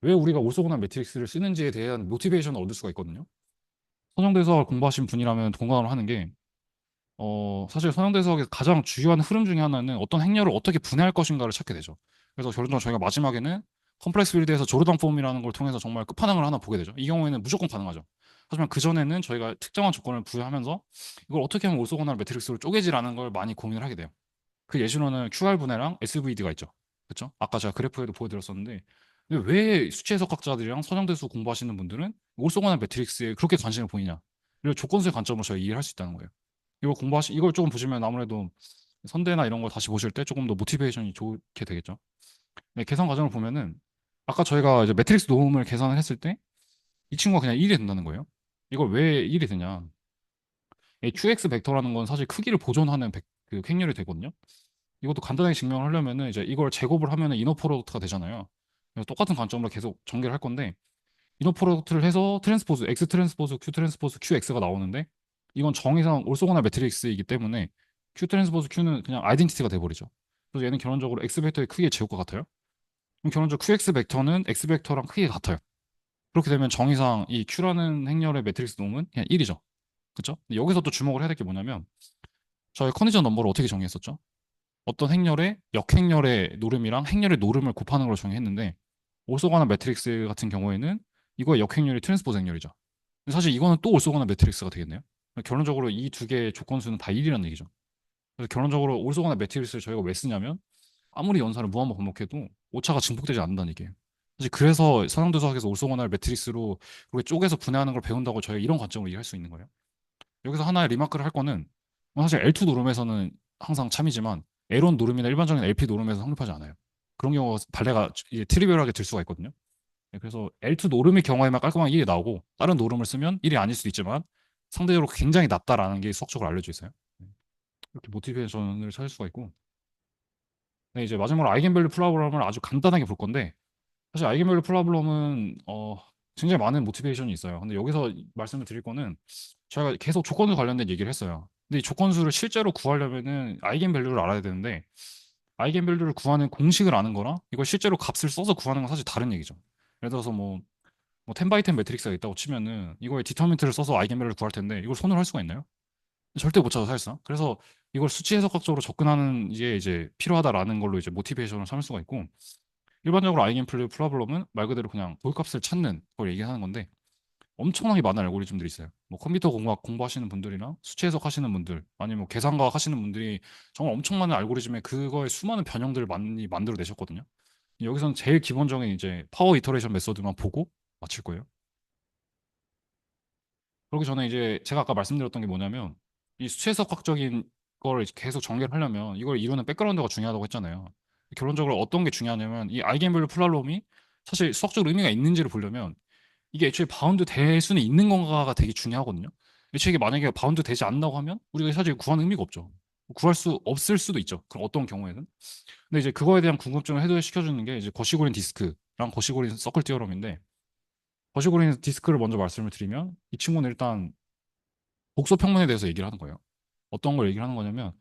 왜 우리가 올소고난 매트릭스를 쓰는지에 대한 모티베이션을 얻을 수가 있거든요. 선형대수학을 공부하신 분이라면 공감을 하는 게 사실 선형대수학에서 가장 주요한 흐름 중에 하나는 어떤 행렬을 어떻게 분해할 것인가를 찾게 되죠. 그래서 결론적으로 저희가 마지막에는 컴플렉스 빌드에서 조르단 폼이라는 걸 통해서 정말 끝판왕을 하나 보게 되죠. 이 경우에는 무조건 가능하죠. 하지만 그전에는 저희가 특정한 조건을 부여하면서 이걸 어떻게 하면 올소고날 매트릭스로 쪼개지라는 걸 많이 고민을 하게 돼요. 그 예시로는 QR 분해랑 SVD가 있죠. 그렇죠? 아까 제가 그래프에도 보여드렸었는데 근데 왜 수치 해석학자들이랑 선형대수 공부하시는 분들은 올소고날 매트릭스에 그렇게 관심을 보이냐? 이걸 조건수의 관점으로 저희 이해할 수 있다는 거예요. 이걸 조금 보시면 아무래도 선대나 이런 거 다시 보실 때 조금 더 모티베이션이 좋게 되겠죠. 네, 계산 과정을 보면은 아까 저희가 이제 매트릭스 노름을 계산을 했을 때 이 친구가 그냥 1이 된다는 거예요. 이걸 왜 1이 되냐? 이 QX 벡터라는 건 사실 크기를 보존하는 그 횡렬이 되거든요. 이것도 간단하게 증명을 하려면은 이제 이걸 제곱을 하면은 이너 프로덕트가 되잖아요. 그래서 똑같은 관점으로 계속 전개를 할 건데 이너 프로덕트를 해서 트랜스포즈 X 트랜스포즈 Q 트랜스포즈 QX가 나오는데 이건 정의상 올소고날 매트릭스이기 때문에 Q 트랜스포즈 Q는 그냥 아이덴티티가 돼버리죠. 그래서 얘는 결론적으로 X 벡터의 크기의 제곱과 같아요. 그럼 결론적으로 QX 벡터는 X 벡터랑 크기가 같아요. 그렇게 되면 정의상 이 Q라는 행렬의 매트릭스 놈은 그냥 1이죠. 그렇죠? 여기서 또 주목을 해야 될 게 뭐냐면 저희 컨디션 넘버를 어떻게 정의했었죠? 어떤 행렬의 역행렬의 노름이랑 행렬의 노름을 곱하는 걸 정의했는데 올소가나 매트릭스 같은 경우에는 이거의 역행렬이 트랜스포즈 행렬이죠. 근데 사실 이거는 또 올소거나 매트릭스가 되겠네요. 결론적으로 이 두 개의 조건수는 다 1이라는 얘기죠. 그래서 결론적으로 올소거나 매트릭스를 저희가 왜 쓰냐면 아무리 연산을 무한번 반복해도 오차가 증폭되지 않는다는 얘기예요. 사실 그래서 선형도수학에서 올소거나를 매트릭스로 그렇게 쪼개서 분해하는 걸 배운다고 저희가 이런 관점으로 이해할 수 있는 거예요. 여기서 하나의 리마크를 할 거는 사실 L2 노름에서는 항상 참이지만 L1 노름이나 일반적인 LP 노름에서 성립하지 않아요. 그런 경우가 발레가 이제 트리비얼하게 될 수가 있거든요. 네, 그래서 L2 노름의 경우에만 깔끔하게 1이 나오고 다른 노름을 쓰면 1이 아닐 수도 있지만 상대적으로 굉장히 낮다라는 게 수학적으로 알려져 있어요. 네, 이렇게 모티베이션을 찾을 수가 있고 네, 이제 마지막으로 아이겐밸류 프로블럼을 아주 간단하게 볼 건데 사실 아이겐밸류 프로블럼은 굉장히 많은 모티베이션이 있어요. 근데 여기서 말씀을 드릴 거는 제가 계속 조건수 관련된 얘기를 했어요. 근데 이 조건수를 실제로 구하려면은 아이겐밸류를 알아야 되는데 아이겐밸류를 구하는 공식을 아는 거랑 이걸 실제로 값을 써서 구하는 건 사실 다른 얘기죠. 예를 들어서 뭐 10 바이 10 매트릭스가 있다고 치면은 이거에 디터민트를 써서 아이겐밸류를 구할 텐데 이걸 손으로 할 수가 있나요? 절대 못 찾아 사실상. 그래서 이걸 수치 해석학적으로 접근하는 게 이제 필요하다라는 걸로 이제 모티베이션을 삼을 수가 있고 일반적으로 아이겐밸류 프로블럼은 말 그대로 그냥 고값을 찾는 걸 얘기하는 건데 엄청나게 많은 알고리즘들이 있어요. 뭐 컴퓨터 공학 공부하시는 분들이나 수치 해석하시는 분들 아니면 뭐 계산과학 하시는 분들이 정말 엄청 많은 알고리즘에 그거의 수많은 변형들을 많이 만들어 내셨거든요. 여기서는 제일 기본적인 이제 파워 이터레이션 메소드만 보고 맞출 거예요. 그러기 전에 이제 제가 아까 말씀드렸던 게 뭐냐면 이 수치 해석학적인 걸 계속 전개를 하려면 이걸 이루는 백그라운드가 중요하다고 했잖아요. 결론적으로 어떤 게 중요하냐면 이 아이겐밸류 플랫폼이 사실 수학적 의미가 있는지를 보려면 이게 애초에 바운드 될 수는 있는 건가가 되게 중요하거든요. 애초에 이게 만약에 바운드 되지 않는다고 하면 우리가 사실 구하는 의미가 없죠. 구할 수 없을 수도 있죠. 그럼 어떤 경우에는. 근데 이제 그거에 대한 궁금증을 해소시켜주는 게 이제 거시고린 디스크랑 거시고린 서클 티어럼인데 거시고린 디스크를 먼저 말씀을 드리면 이 친구는 일단 복소 평면에 대해서 얘기를 하는 거예요. 어떤 걸 얘기를 하는 거냐면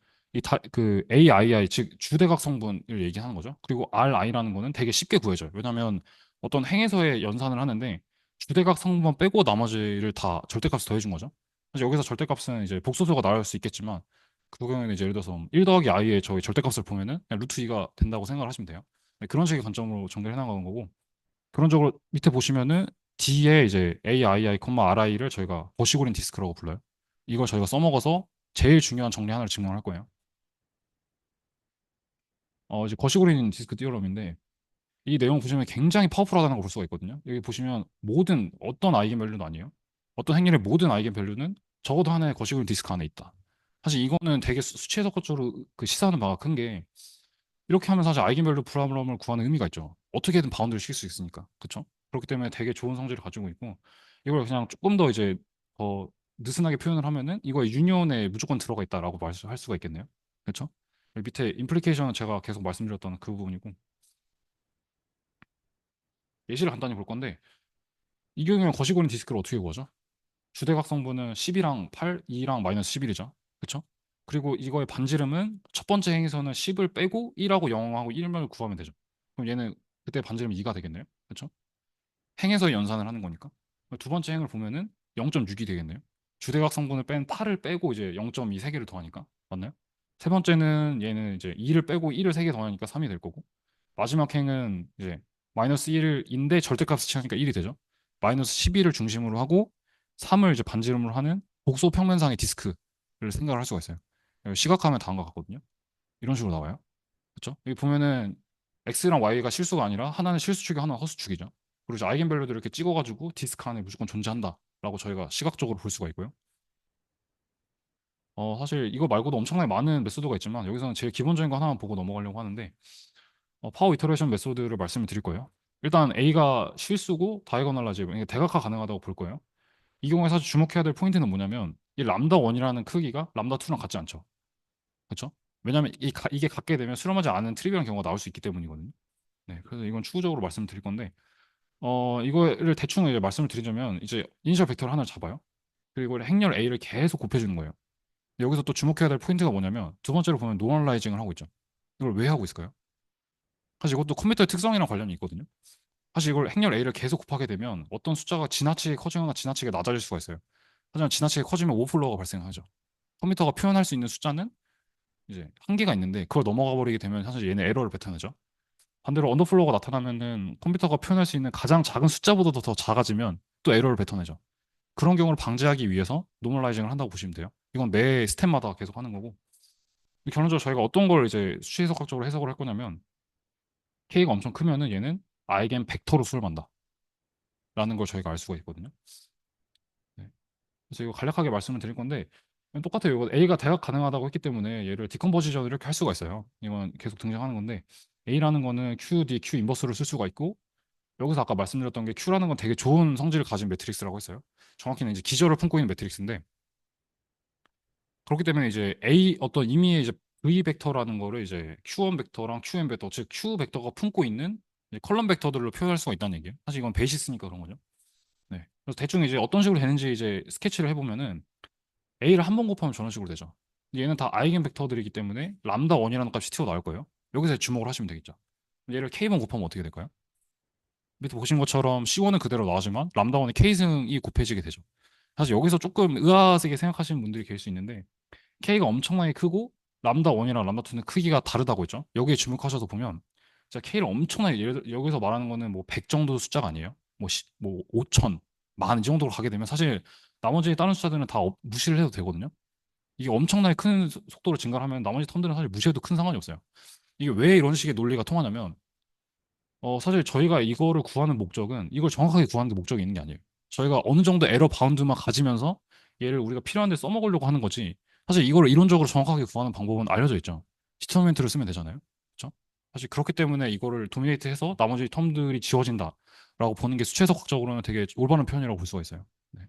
그 AII 즉 주대각 성분을 얘기하는 거죠. 그리고 RI라는 거는 되게 쉽게 구해져요. 왜냐하면 어떤 행에서의 연산을 하는데 주대각 성분만 빼고 나머지를 다 절대값을 더해준 거죠. 사실 여기서 절대값은 이제 복소수가 나올 수 있겠지만 그 경우에는 이제 예를 들어서 1 더하기 i의 저희 절대값을 보면은 그냥 루트 2가 된다고 생각을 하시면 돼요. 네, 그런 식의 관점으로 전개해 나가는 거고 그런적으로 밑에 보시면은 D에 이제 AII, RI를 저희가 버시고린 디스크라고 불러요. 이걸 저희가 써먹어서 제일 중요한 정리 하나를 증명할 거예요. 이제 거시고린 디스크 띠어럼인데 이 내용 보시면 굉장히 파워풀하다는 걸 볼 수가 있거든요. 여기 보시면 모든 어떤 아이겐밸류는 아니에요. 어떤 행렬의 모든 아이겐밸류는 적어도 하나의 거시골 디스크 안에 있다. 사실 이거는 되게 수치 해석적으로 그 시사하는 바가 큰 게 이렇게 하면 사실 아이겐밸류 브라블럼을 구하는 의미가 있죠. 어떻게든 바운드를 칠 수 있으니까. 그렇죠? 그렇기 때문에 되게 좋은 성질을 가지고 있고 이걸 그냥 조금 더 이제 더 느슨하게 표현을 하면은 이거에 유니온에 무조건 들어가 있다라고 말할 수가 있겠네요. 그렇죠? 밑에 임플리케이션은 제가 계속 말씀드렸던 그 부분이고 예시를 간단히 볼 건데 이 경우에 거시고는 디스크를 어떻게 구하죠? 주대각 성분은 10이랑 8, 2랑 마이너스 11이죠. 그렇죠? 그리고 이거의 반지름은 첫 번째 행에서는 10을 빼고 1하고 0하고 1을 구하면 되죠. 그럼 얘는 그때 반지름이 2가 되겠네요. 그렇죠? 행에서 연산을 하는 거니까. 두 번째 행을 보면은 0.6이 되겠네요. 주대각 성분을 뺀 8을 빼고 이제 0.2 3개를 더하니까. 맞나요? 세 번째는 얘는 이제 2를 빼고 1을 3개 더하니까 3이 될 거고. 마지막 행은 이제 마이너스 1인데 절대값을 취하니까 1이 되죠. 마이너스 12를 중심으로 하고 3을 이제 반지름으로 하는 복소 평면상의 디스크를 생각을 할 수가 있어요. 시각화하면 다음과 같거든요. 이런 식으로 나와요. 그렇죠? 여기 보면은 x랑 y가 실수가 아니라 하나는 실수축이고 하나는 허수축이죠. 그리고 이제 아이겐밸류들을 이렇게 찍어가지고 디스크 안에 무조건 존재한다라고 저희가 시각적으로 볼 수가 있고요. 사실 이거 말고도 엄청나게 많은 메소드가 있지만 여기서는 제일 기본적인 거 하나만 보고 넘어가려고 하는데 파워 이터레이션 메소드를 말씀을 드릴 거예요. 일단 A가 실수고 다이거널라이즈, 이게 대각화 가능하다고 볼 거예요. 이 경우에 사실 주목해야 될 포인트는 뭐냐면 이 람다 1이라는 크기가 람다 2랑 같지 않죠. 그렇죠? 왜냐하면 이게 같게 되면 수렴하지 않은 트리비얼한 경우가 나올 수 있기 때문이거든요. 네, 그래서 이건 추후적으로 말씀드릴 건데 이거를 대충 이제 말씀을 드리자면 이제 이니셜 벡터를 하나를 잡아요. 그리고 행렬 A를 계속 곱해주는 거예요. 여기서 또 주목해야 될 포인트가 뭐냐면 두 번째로 보면 노멀라이징을 하고 있죠. 이걸 왜 하고 있을까요? 사실 이것도 컴퓨터의 특성이랑 관련이 있거든요. 사실 이걸 행렬 A를 계속 곱하게 되면 어떤 숫자가 지나치게 커지거나 지나치게 낮아질 수가 있어요. 하지만 지나치게 커지면 오버플로우가 발생하죠. 컴퓨터가 표현할 수 있는 숫자는 이제 한계가 있는데 그걸 넘어가 버리게 되면 사실 얘는 에러를 뱉어내죠. 반대로 언더플로우가 나타나면은 컴퓨터가 표현할 수 있는 가장 작은 숫자보다도 더 작아지면 또 에러를 뱉어내죠. 그런 경우를 방지하기 위해서 노멀라이징을 한다고 보시면 돼요. 이건 매 스텝마다 계속 하는 거고. 결론적으로 저희가 어떤 걸 이제 수치 해석학적으로 해석을 할 거냐면 K가 엄청 크면은 얘는 아이겐 벡터로 수렴한다라는 걸 저희가 알 수가 있거든요. 네. 그래서 이거 간략하게 말씀을 드릴 건데 똑같아요. 이거 A가 대각 가능하다고 했기 때문에 얘를 디컴포지션을 이렇게 할 수가 있어요. 이건 계속 등장하는 건데 A라는 거는 Q, D, Q 인버스를 쓸 수가 있고 여기서 아까 말씀드렸던 게 Q라는 건 되게 좋은 성질을 가진 매트릭스라고 했어요. 정확히는 이제 기저를 품고 있는 매트릭스인데 그렇기 때문에 이제 A 어떤 의미의 이제 V 벡터라는 거를 이제 Q1 벡터랑 QN 벡터 즉 Q 벡터가 품고 있는 이제 컬럼 벡터들로 표현할 수가 있다는 얘기예요. 사실 이건 베이시스니까 그런 거죠. 네. 그래서 대충 이제 어떤 식으로 되는지 이제 스케치를 해보면은 A를 한 번 곱하면 저런 식으로 되죠. 얘는 다 아이겐 벡터들이기 때문에 람다 1이라는 값이 튀어 나올 거예요. 여기서 주목을 하시면 되겠죠. 얘를 K번 곱하면 어떻게 될까요? 밑에 보신 것처럼 C1은 그대로 나오지만 람다 1의 K승이 곱해지게 되죠. 사실 여기서 조금 의아하게 생각하시는 분들이 계실 수 있는데 K가 엄청나게 크고 람다 1이랑 람다 2는 크기가 다르다고 했죠. 여기에 주목하셔서 보면 자 K를 엄청나게 예를 여기서 말하는 거는 뭐 100 정도 숫자가 아니에요. 뭐 5천, 만 이 정도로 가게 되면 사실 나머지 다른 숫자들은 다 무시를 해도 되거든요. 이게 엄청나게 큰 속도로 증가를 하면 나머지 텀들은 사실 무시해도 큰 상관이 없어요. 이게 왜 이런 식의 논리가 통하냐면 사실 저희가 이거를 구하는 목적은 이걸 정확하게 구하는 게 목적이 있는 게 아니에요. 저희가 어느 정도 에러 바운드만 가지면서 얘를 우리가 필요한 데 써먹으려고 하는 거지. 사실 이거를 이론적으로 정확하게 구하는 방법은 알려져 있죠. 디터미넌트를 쓰면 되잖아요. 그렇죠? 사실 그렇기 때문에 이거를 도미네이트 해서 나머지 텀들이 지워진다라고 보는 게 수체적으로는 되게 올바른 표현이라고 볼 수가 있어요. 네.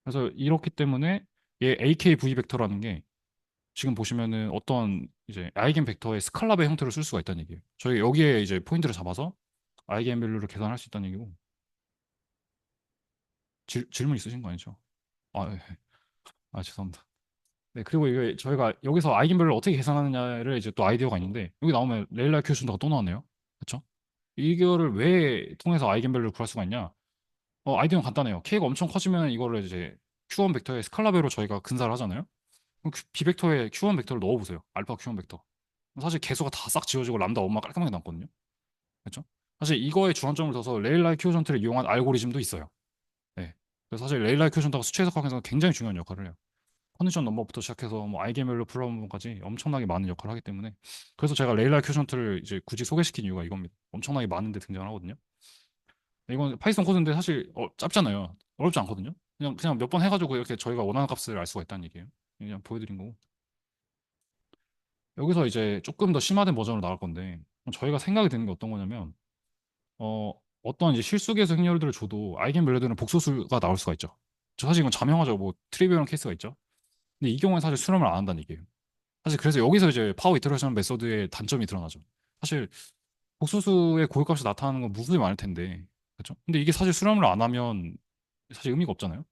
그래서 이렇기 때문에 얘 AKV 벡터라는 게 지금 보시면은 어떤 이제 아이겐 벡터의 스칼라의 형태를 쓸 수가 있다는 얘기예요. 저희 여기에 이제 포인트를 잡아서 아이겐 밸류를 계산할 수 있다는 얘기고 질문 있으신 거 아니죠? 아, 예. 아 죄송합니다. 네 그리고 이게 저희가 여기서 아이겐 밸류를 어떻게 계산하느냐를 이제 또 아이디어가 있는데 여기 나오면 레일라이 큐순도가 또 나왔네요. 그렇죠? 이거를 왜 통해서 아이겐 밸류를 구할 수가 있냐? 아이디어는 간단해요. K가 엄청 커지면 이거를 이제 Q1 벡터의 스칼라배로 저희가 근사를 하잖아요. 그럼 B 벡터에 Q1 벡터를 넣어보세요. 알파 Q1 벡터. 사실 개수가 다 싹 지워지고 람다 엄마 깔끔하게 남거든요. 그렇죠? 사실 이거에 주안점을 둬서 레일라이 큐전트를 이용한 알고리즘도 있어요. 네. 그래서 사실 레일라이 큐전트가 수치 해석학에서 굉장히 중요한 역할을 해요. 컨디션 넘버부터 시작해서 뭐 아이게멜로 프로그램까지 엄청나게 많은 역할을 하기 때문에 그래서 제가 레일라이 큐션트를 이제 굳이 소개시킨 이유가 이겁니다. 엄청나게 많은데 등장하거든요. 이건 파이썬 코드인데 사실 짧잖아요. 어렵지 않거든요. 그냥 몇 번 해가지고 이렇게 저희가 원하는 값을 알 수가 있다는 얘기예요. 그냥 보여드린 거고. 여기서 이제 조금 더 심화된 버전으로 나갈 건데 저희가 생각이 드는 게 어떤 거냐면 어, 어떤 이제 실수계수 행렬들을 줘도 아이겐 밸류들은 복소수가 나올 수가 있죠. 저 사실 이건 자명하죠. 뭐 트리비얼한 케이스가 있죠. 근데 이 경우에 사실 수렴을 안 한다는 얘기예요. 사실 그래서 여기서 이제 파워 이터레이션 메소드의 단점이 드러나죠. 사실 복소수의 고유값이 나타나는 건 무수히 많을 텐데, 그렇죠? 근데 이게 사실 수렴을 안 하면 사실 의미가 없잖아요.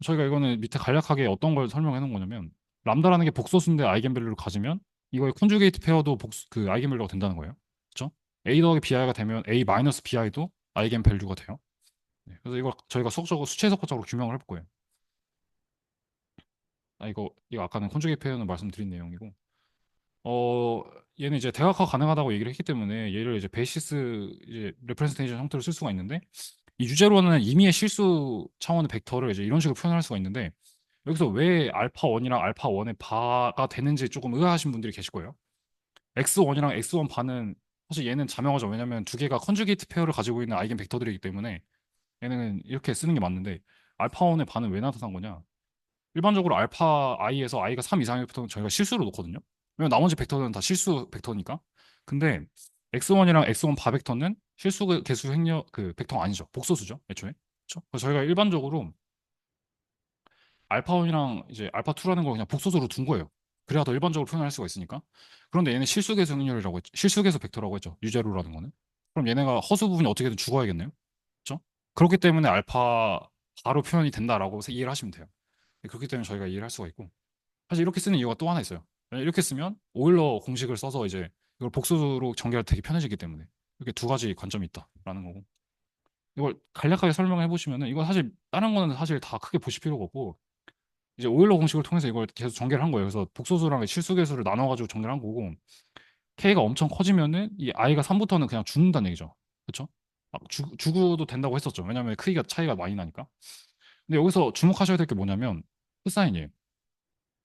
저희가 이거는 밑에 간략하게 어떤 걸 설명해 놓은 거냐면 람다라는 게 복소수인데 아이겐밸류를 가지면 이거의 컨주게이트 페어도 그 아이겐밸류가 된다는 거예요. 그렇죠? A 더하기 bi가 되면 A 마이너스 bi도 아이겐밸류가 돼요. 네, 그래서 이걸 저희가 수학적으로 수치해석학적으로 규명을 해볼 거예요. 이거 아까는 컨주게이트 페어는 말씀드린 내용이고 어 얘는 이제 대각화 가능하다고 얘기를 했기 때문에 얘를 이제 베이시스 이제 레프레젠테이션 형태로 쓸 수가 있는데 이 유제로는 임의의 실수 차원의 벡터를 이제 이런 식으로 표현할 수가 있는데 여기서 왜 알파 1이랑 알파 1의 바가 되는지 조금 의아하신 분들이 계실 거예요. X1이랑 X1 바는 사실 얘는 자명하죠. 왜냐면 두 개가 컨주게이트 페어를 가지고 있는 아이겐 벡터들이기 때문에 얘는 이렇게 쓰는 게 맞는데 알파 1의 바는 왜 나타난 거냐? 일반적으로 알파 i에서 i가 3 이상의 벡터는 저희가 실수로 놓거든요. 왜냐면 나머지 벡터는 다 실수 벡터니까. 근데 x1이랑 x1 바 벡터는 실수 개수 행렬 그 벡터가 아니죠. 복소수죠. 애초에. 그렇죠? 그래서 저희가 일반적으로 알파 1이랑 이제 알파 2라는 걸 그냥 복소수로 둔 거예요. 그래야 더 일반적으로 표현할 수가 있으니까. 그런데 얘는 실수 개수 행렬이라고 했죠. 실수 개수 벡터라고 했죠. 유제로라는 거는. 그럼 얘네가 허수 부분이 어떻게든 죽어야겠네요. 그렇죠? 그렇기 때문에 알파 바로 표현이 된다라고 이해를 하시면 돼요. 그렇기 때문에 저희가 이해를 할 수가 있고. 사실 이렇게 쓰는 이유가 또 하나 있어요. 이렇게 쓰면 오일러 공식을 써서 이제 이걸 복수로 전개할 때 되게 편해지기 때문에 이렇게 두 가지 관점이 있다라는 거고. 이걸 간략하게 설명해 보시면은 이거 사실 다른 거는 사실 다 크게 보실 필요가 없고 이제 오일러 공식을 통해서 이걸 계속 전개를 한 거예요. 그래서 복소수랑 실수계수를 나눠가지고 전개를 한 거고 K가 엄청 커지면은 이 I가 3부터는 그냥 죽는다는 얘기죠. 그렇죠? 막 죽어도 된다고 했었죠. 왜냐면 크기가 차이가 많이 나니까. 근데 여기서 주목하셔야 될 게 뭐냐면 코사인이에요.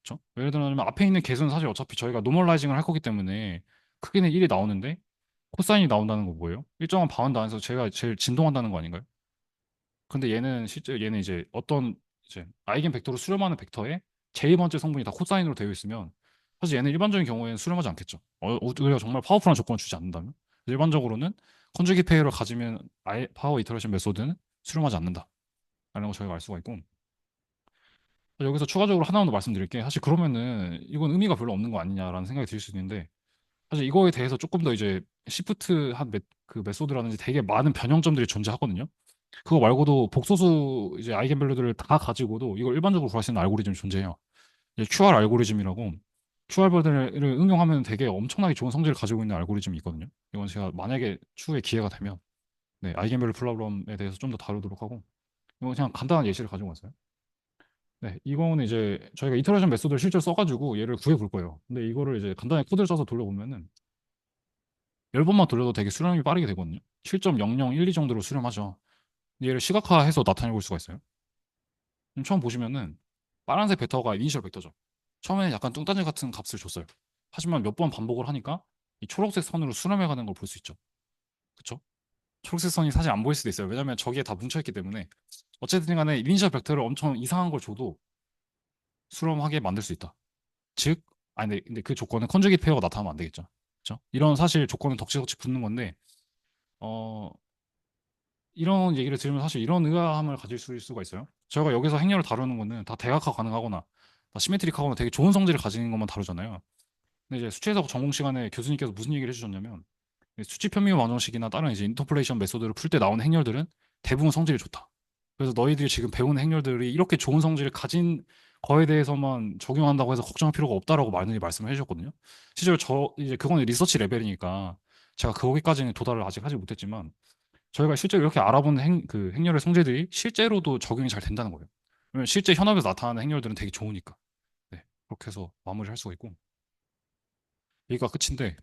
그렇죠? 예를 들면 앞에 있는 개수는 사실 어차피 저희가 노멀라이징을 할 거기 때문에 크기는 1이 나오는데 코사인이 나온다는 거 뭐예요? 일정한 바운드 안에서 제가 제일 진동한다는 거 아닌가요? 근데 얘는 실제 얘는 이제 어떤 이제 아이겐 벡터로 수렴하는 벡터에 제일 번째 성분이 다 코사인으로 되어 있으면 사실 얘는 일반적인 경우에는 수렴하지 않겠죠. 우리가 정말 파워풀한 조건을 주지 않는다면 일반적으로는 컨주기 페어를 가지면 아예 파워 이터레이션 메소드는 수렴하지 않는다. 라는 거 저희가 알 수가 있고 여기서 추가적으로 하나만 더 말씀드릴게 사실 그러면은 이건 의미가 별로 없는 거 아니냐라는 생각이 들 수 있는데 사실 이거에 대해서 조금 더 이제 시프트한 그 메소드라든지 되게 많은 변형점들이 존재하거든요. 그거 말고도 복소수 이제 아이겐밸류들을 다 가지고도 이걸 일반적으로 구할 수 있는 알고리즘이 존재해요. 이제 QR 알고리즘이라고 QR버들을 응용하면 되게 엄청나게 좋은 성질을 가지고 있는 알고리즘이 있거든요. 이건 제가 만약에 추후에 기회가 되면 네, 아이겐밸류 프로그램에 대해서 좀 더 다루도록 하고 이거 그냥 간단한 예시를 가지고 왔어요. 네, 이거는 이제 저희가 이터레이션 메소드를 실제로 써가지고 얘를 구해 볼 거예요. 근데 이거를 이제 간단히 코드를 써서 돌려보면은 10번만 돌려도 되게 수렴이 빠르게 되거든요. 7.0012 정도로 수렴하죠. 근데 얘를 시각화해서 나타내 볼 수가 있어요. 지금 처음 보시면은 파란색 벡터가 이니셜 벡터죠. 처음에는 약간 뚱딴지 같은 값을 줬어요. 하지만 몇 번 반복을 하니까 이 초록색 선으로 수렴해 가는 걸 볼 수 있죠. 그쵸? 초록색 선이 사실 안 보일 수도 있어요. 왜냐면 저기에 다 뭉쳐있기 때문에 어쨌든 간에 이니셜 벡터를 엄청 이상한 걸 줘도 수렴하게 만들 수 있다. 즉, 아니 근데 그 조건은 컨주게이트 페어가 나타나면 안 되겠죠. 그렇죠? 이런 사실 조건은 덕지덕지 붙는 건데 어 이런 얘기를 들으면 사실 이런 의아함을 가질 수가 있어요. 저희가 여기서 행렬을 다루는 거는 다 대각화 가능하거나 다 시메트릭하거나 되게 좋은 성질을 가지는 것만 다루잖아요. 근데 이제 수치해석 전공 시간에 교수님께서 무슨 얘기를 해주셨냐면 수치 편미분 방정식이나 다른 이제 인터폴레이션 메소드를 풀 때 나오는 행렬들은 대부분 성질이 좋다. 그래서 너희들이 지금 배우는 행렬들이 이렇게 좋은 성질을 가진 거에 대해서만 적용한다고 해서 걱정할 필요가 없다라고 많이 말씀을 해주셨거든요. 실제로 저 이제 그거는 리서치 레벨이니까 제가 거기까지는 도달을 아직 하지 못했지만 저희가 실제로 이렇게 알아본 그 행렬의 성질들이 실제로도 적용이 잘 된다는 거예요. 왜냐면 실제 현업에서 나타나는 행렬들은 되게 좋으니까. 네, 그렇게 해서 마무리할 수가 있고 여기가 끝인데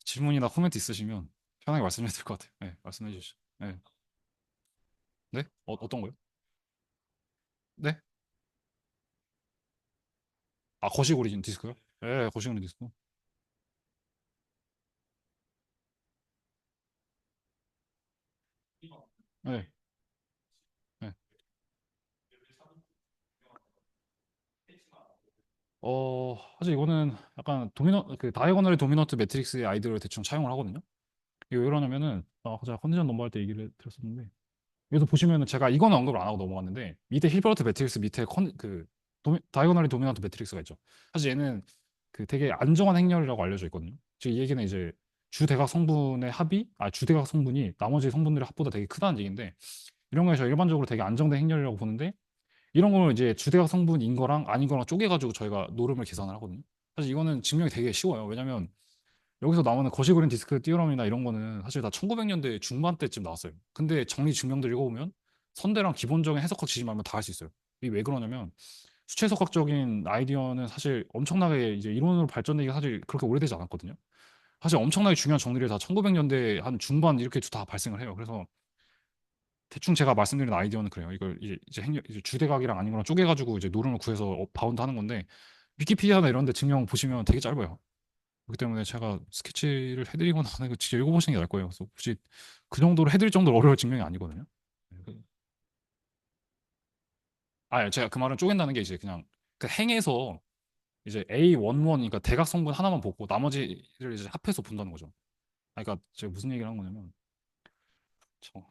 질문이나 코멘트 있으시면 편하게 말씀해 주실 것 같아요. 네, 말씀해 주시죠. 네, 네? 어떤 거요? 네? 아, 거시 오리진 디스크요? 예, 거시 오리진 디스크. 네. 네. 사실 이거는 약간 그 다이아고널의 도미넌트 매트릭스의 아이디어를 대충 차용을 하거든요. 이거 왜 그러냐면은, 제가 컨디션 넘버할 때 얘기를 드렸었는데, 여기서 보시면은 제가 이거는 언급을 안 하고 넘어갔는데, 밑에 힐버트 매트릭스 밑에 다이아고널의 도미넌트 매트릭스가 있죠. 사실 얘는 그 되게 안정한 행렬이라고 알려져 있거든요. 즉, 이 얘기는 이제 주대각 성분의 합이, 주대각 성분이 나머지 성분들의 합보다 되게 크다는 얘기인데, 이런 거에서 일반적으로 되게 안정된 행렬이라고 보는데, 이런 걸 이제 주대각 성분인 거랑 아닌 거랑 쪼개가지고 저희가 노름을 계산을 하거든요. 사실 이거는 증명이 되게 쉬워요. 왜냐면 여기서 나오는 거시그린 디스크 띠어럼이나 이런 거는 사실 다 1900년대 중반 때쯤 나왔어요. 근데 정리 증명들 읽어보면 선대랑 기본적인 해석학 지시만 하면 다 할 수 있어요. 이게 왜 그러냐면 수체 해석학적인 아이디어는 사실 엄청나게 이제 이론으로 발전되기가 사실 그렇게 오래되지 않았거든요. 사실 엄청나게 중요한 정리를 다 1900년대 한 중반 이렇게 다 발생을 해요. 그래서 대충 제가 말씀드린 아이디어는 그래요. 이걸 이제 주대각이랑 아닌 거랑 쪼개가지고 이제 노름을 구해서 바운드 하는 건데 위키피디아나 이런 데 증명 보시면 되게 짧아요. 그렇기 때문에 제가 스케치를 해드리거나 하는 거 진짜 읽어보시는 게 나을 거예요. 그래서 혹시 그 정도로 해드릴 정도로 어려울 증명이 아니거든요. 네, 제가 그 말은 쪼갠다는 게 이제 그냥 그 행에서 이제 A11, 그러니까 대각 성분 하나만 보고 나머지를 이제 합해서 본다는 거죠. 그러니까 제가 무슨 얘기를 하는 거냐면 저,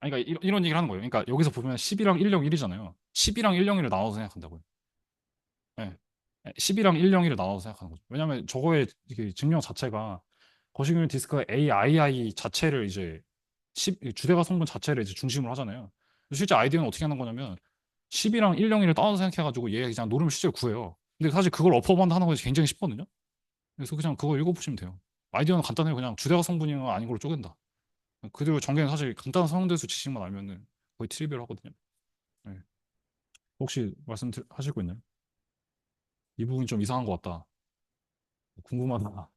그러니까 이런 얘기를 하는 거예요. 그러니까 여기서 보면 10이랑 1령 1이잖아요. 10이랑 1령 1을 나눠서 생각한다고요. 네. 10이랑 101을 나눠서 생각하는 거죠. 왜냐하면 저거의 이게 증명 자체가 거시기물 디스크가 AII 자체를 이제 10, 주대가 성분 자체를 이제 중심으로 하잖아요. 실제 아이디어는 어떻게 하는 거냐면 10이랑 101을 따로 생각해가지고 얘 그냥 노름을 실제로 구해요. 근데 사실 그걸 어퍼번드 하는 것이 굉장히 쉽거든요. 그래서 그냥 그거 읽어보시면 돼요. 아이디어는 간단해요. 그냥 주대가 성분이나 아닌 걸로 쪼갠다. 그리고 전개는 사실 간단한 상대수 지식만 알면은 거의 트리비얼 하거든요. 네. 혹시 하실 거 있나요? 이 부분이 좀 이상한 것 같다. 궁금하다.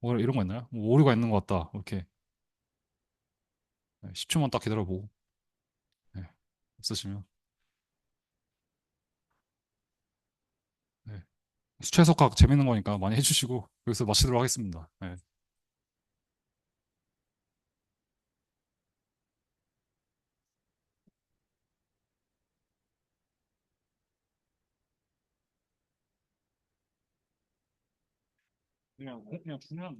뭐 이런 거 있나요? 뭐 오류가 있는 것 같다. 이렇게 10초만 딱 기다려보고 네. 없으시면 네. 수채석학 재밌는 거니까 많이 해주시고 여기서 마치도록 하겠습니다. 네. 그냥 중요한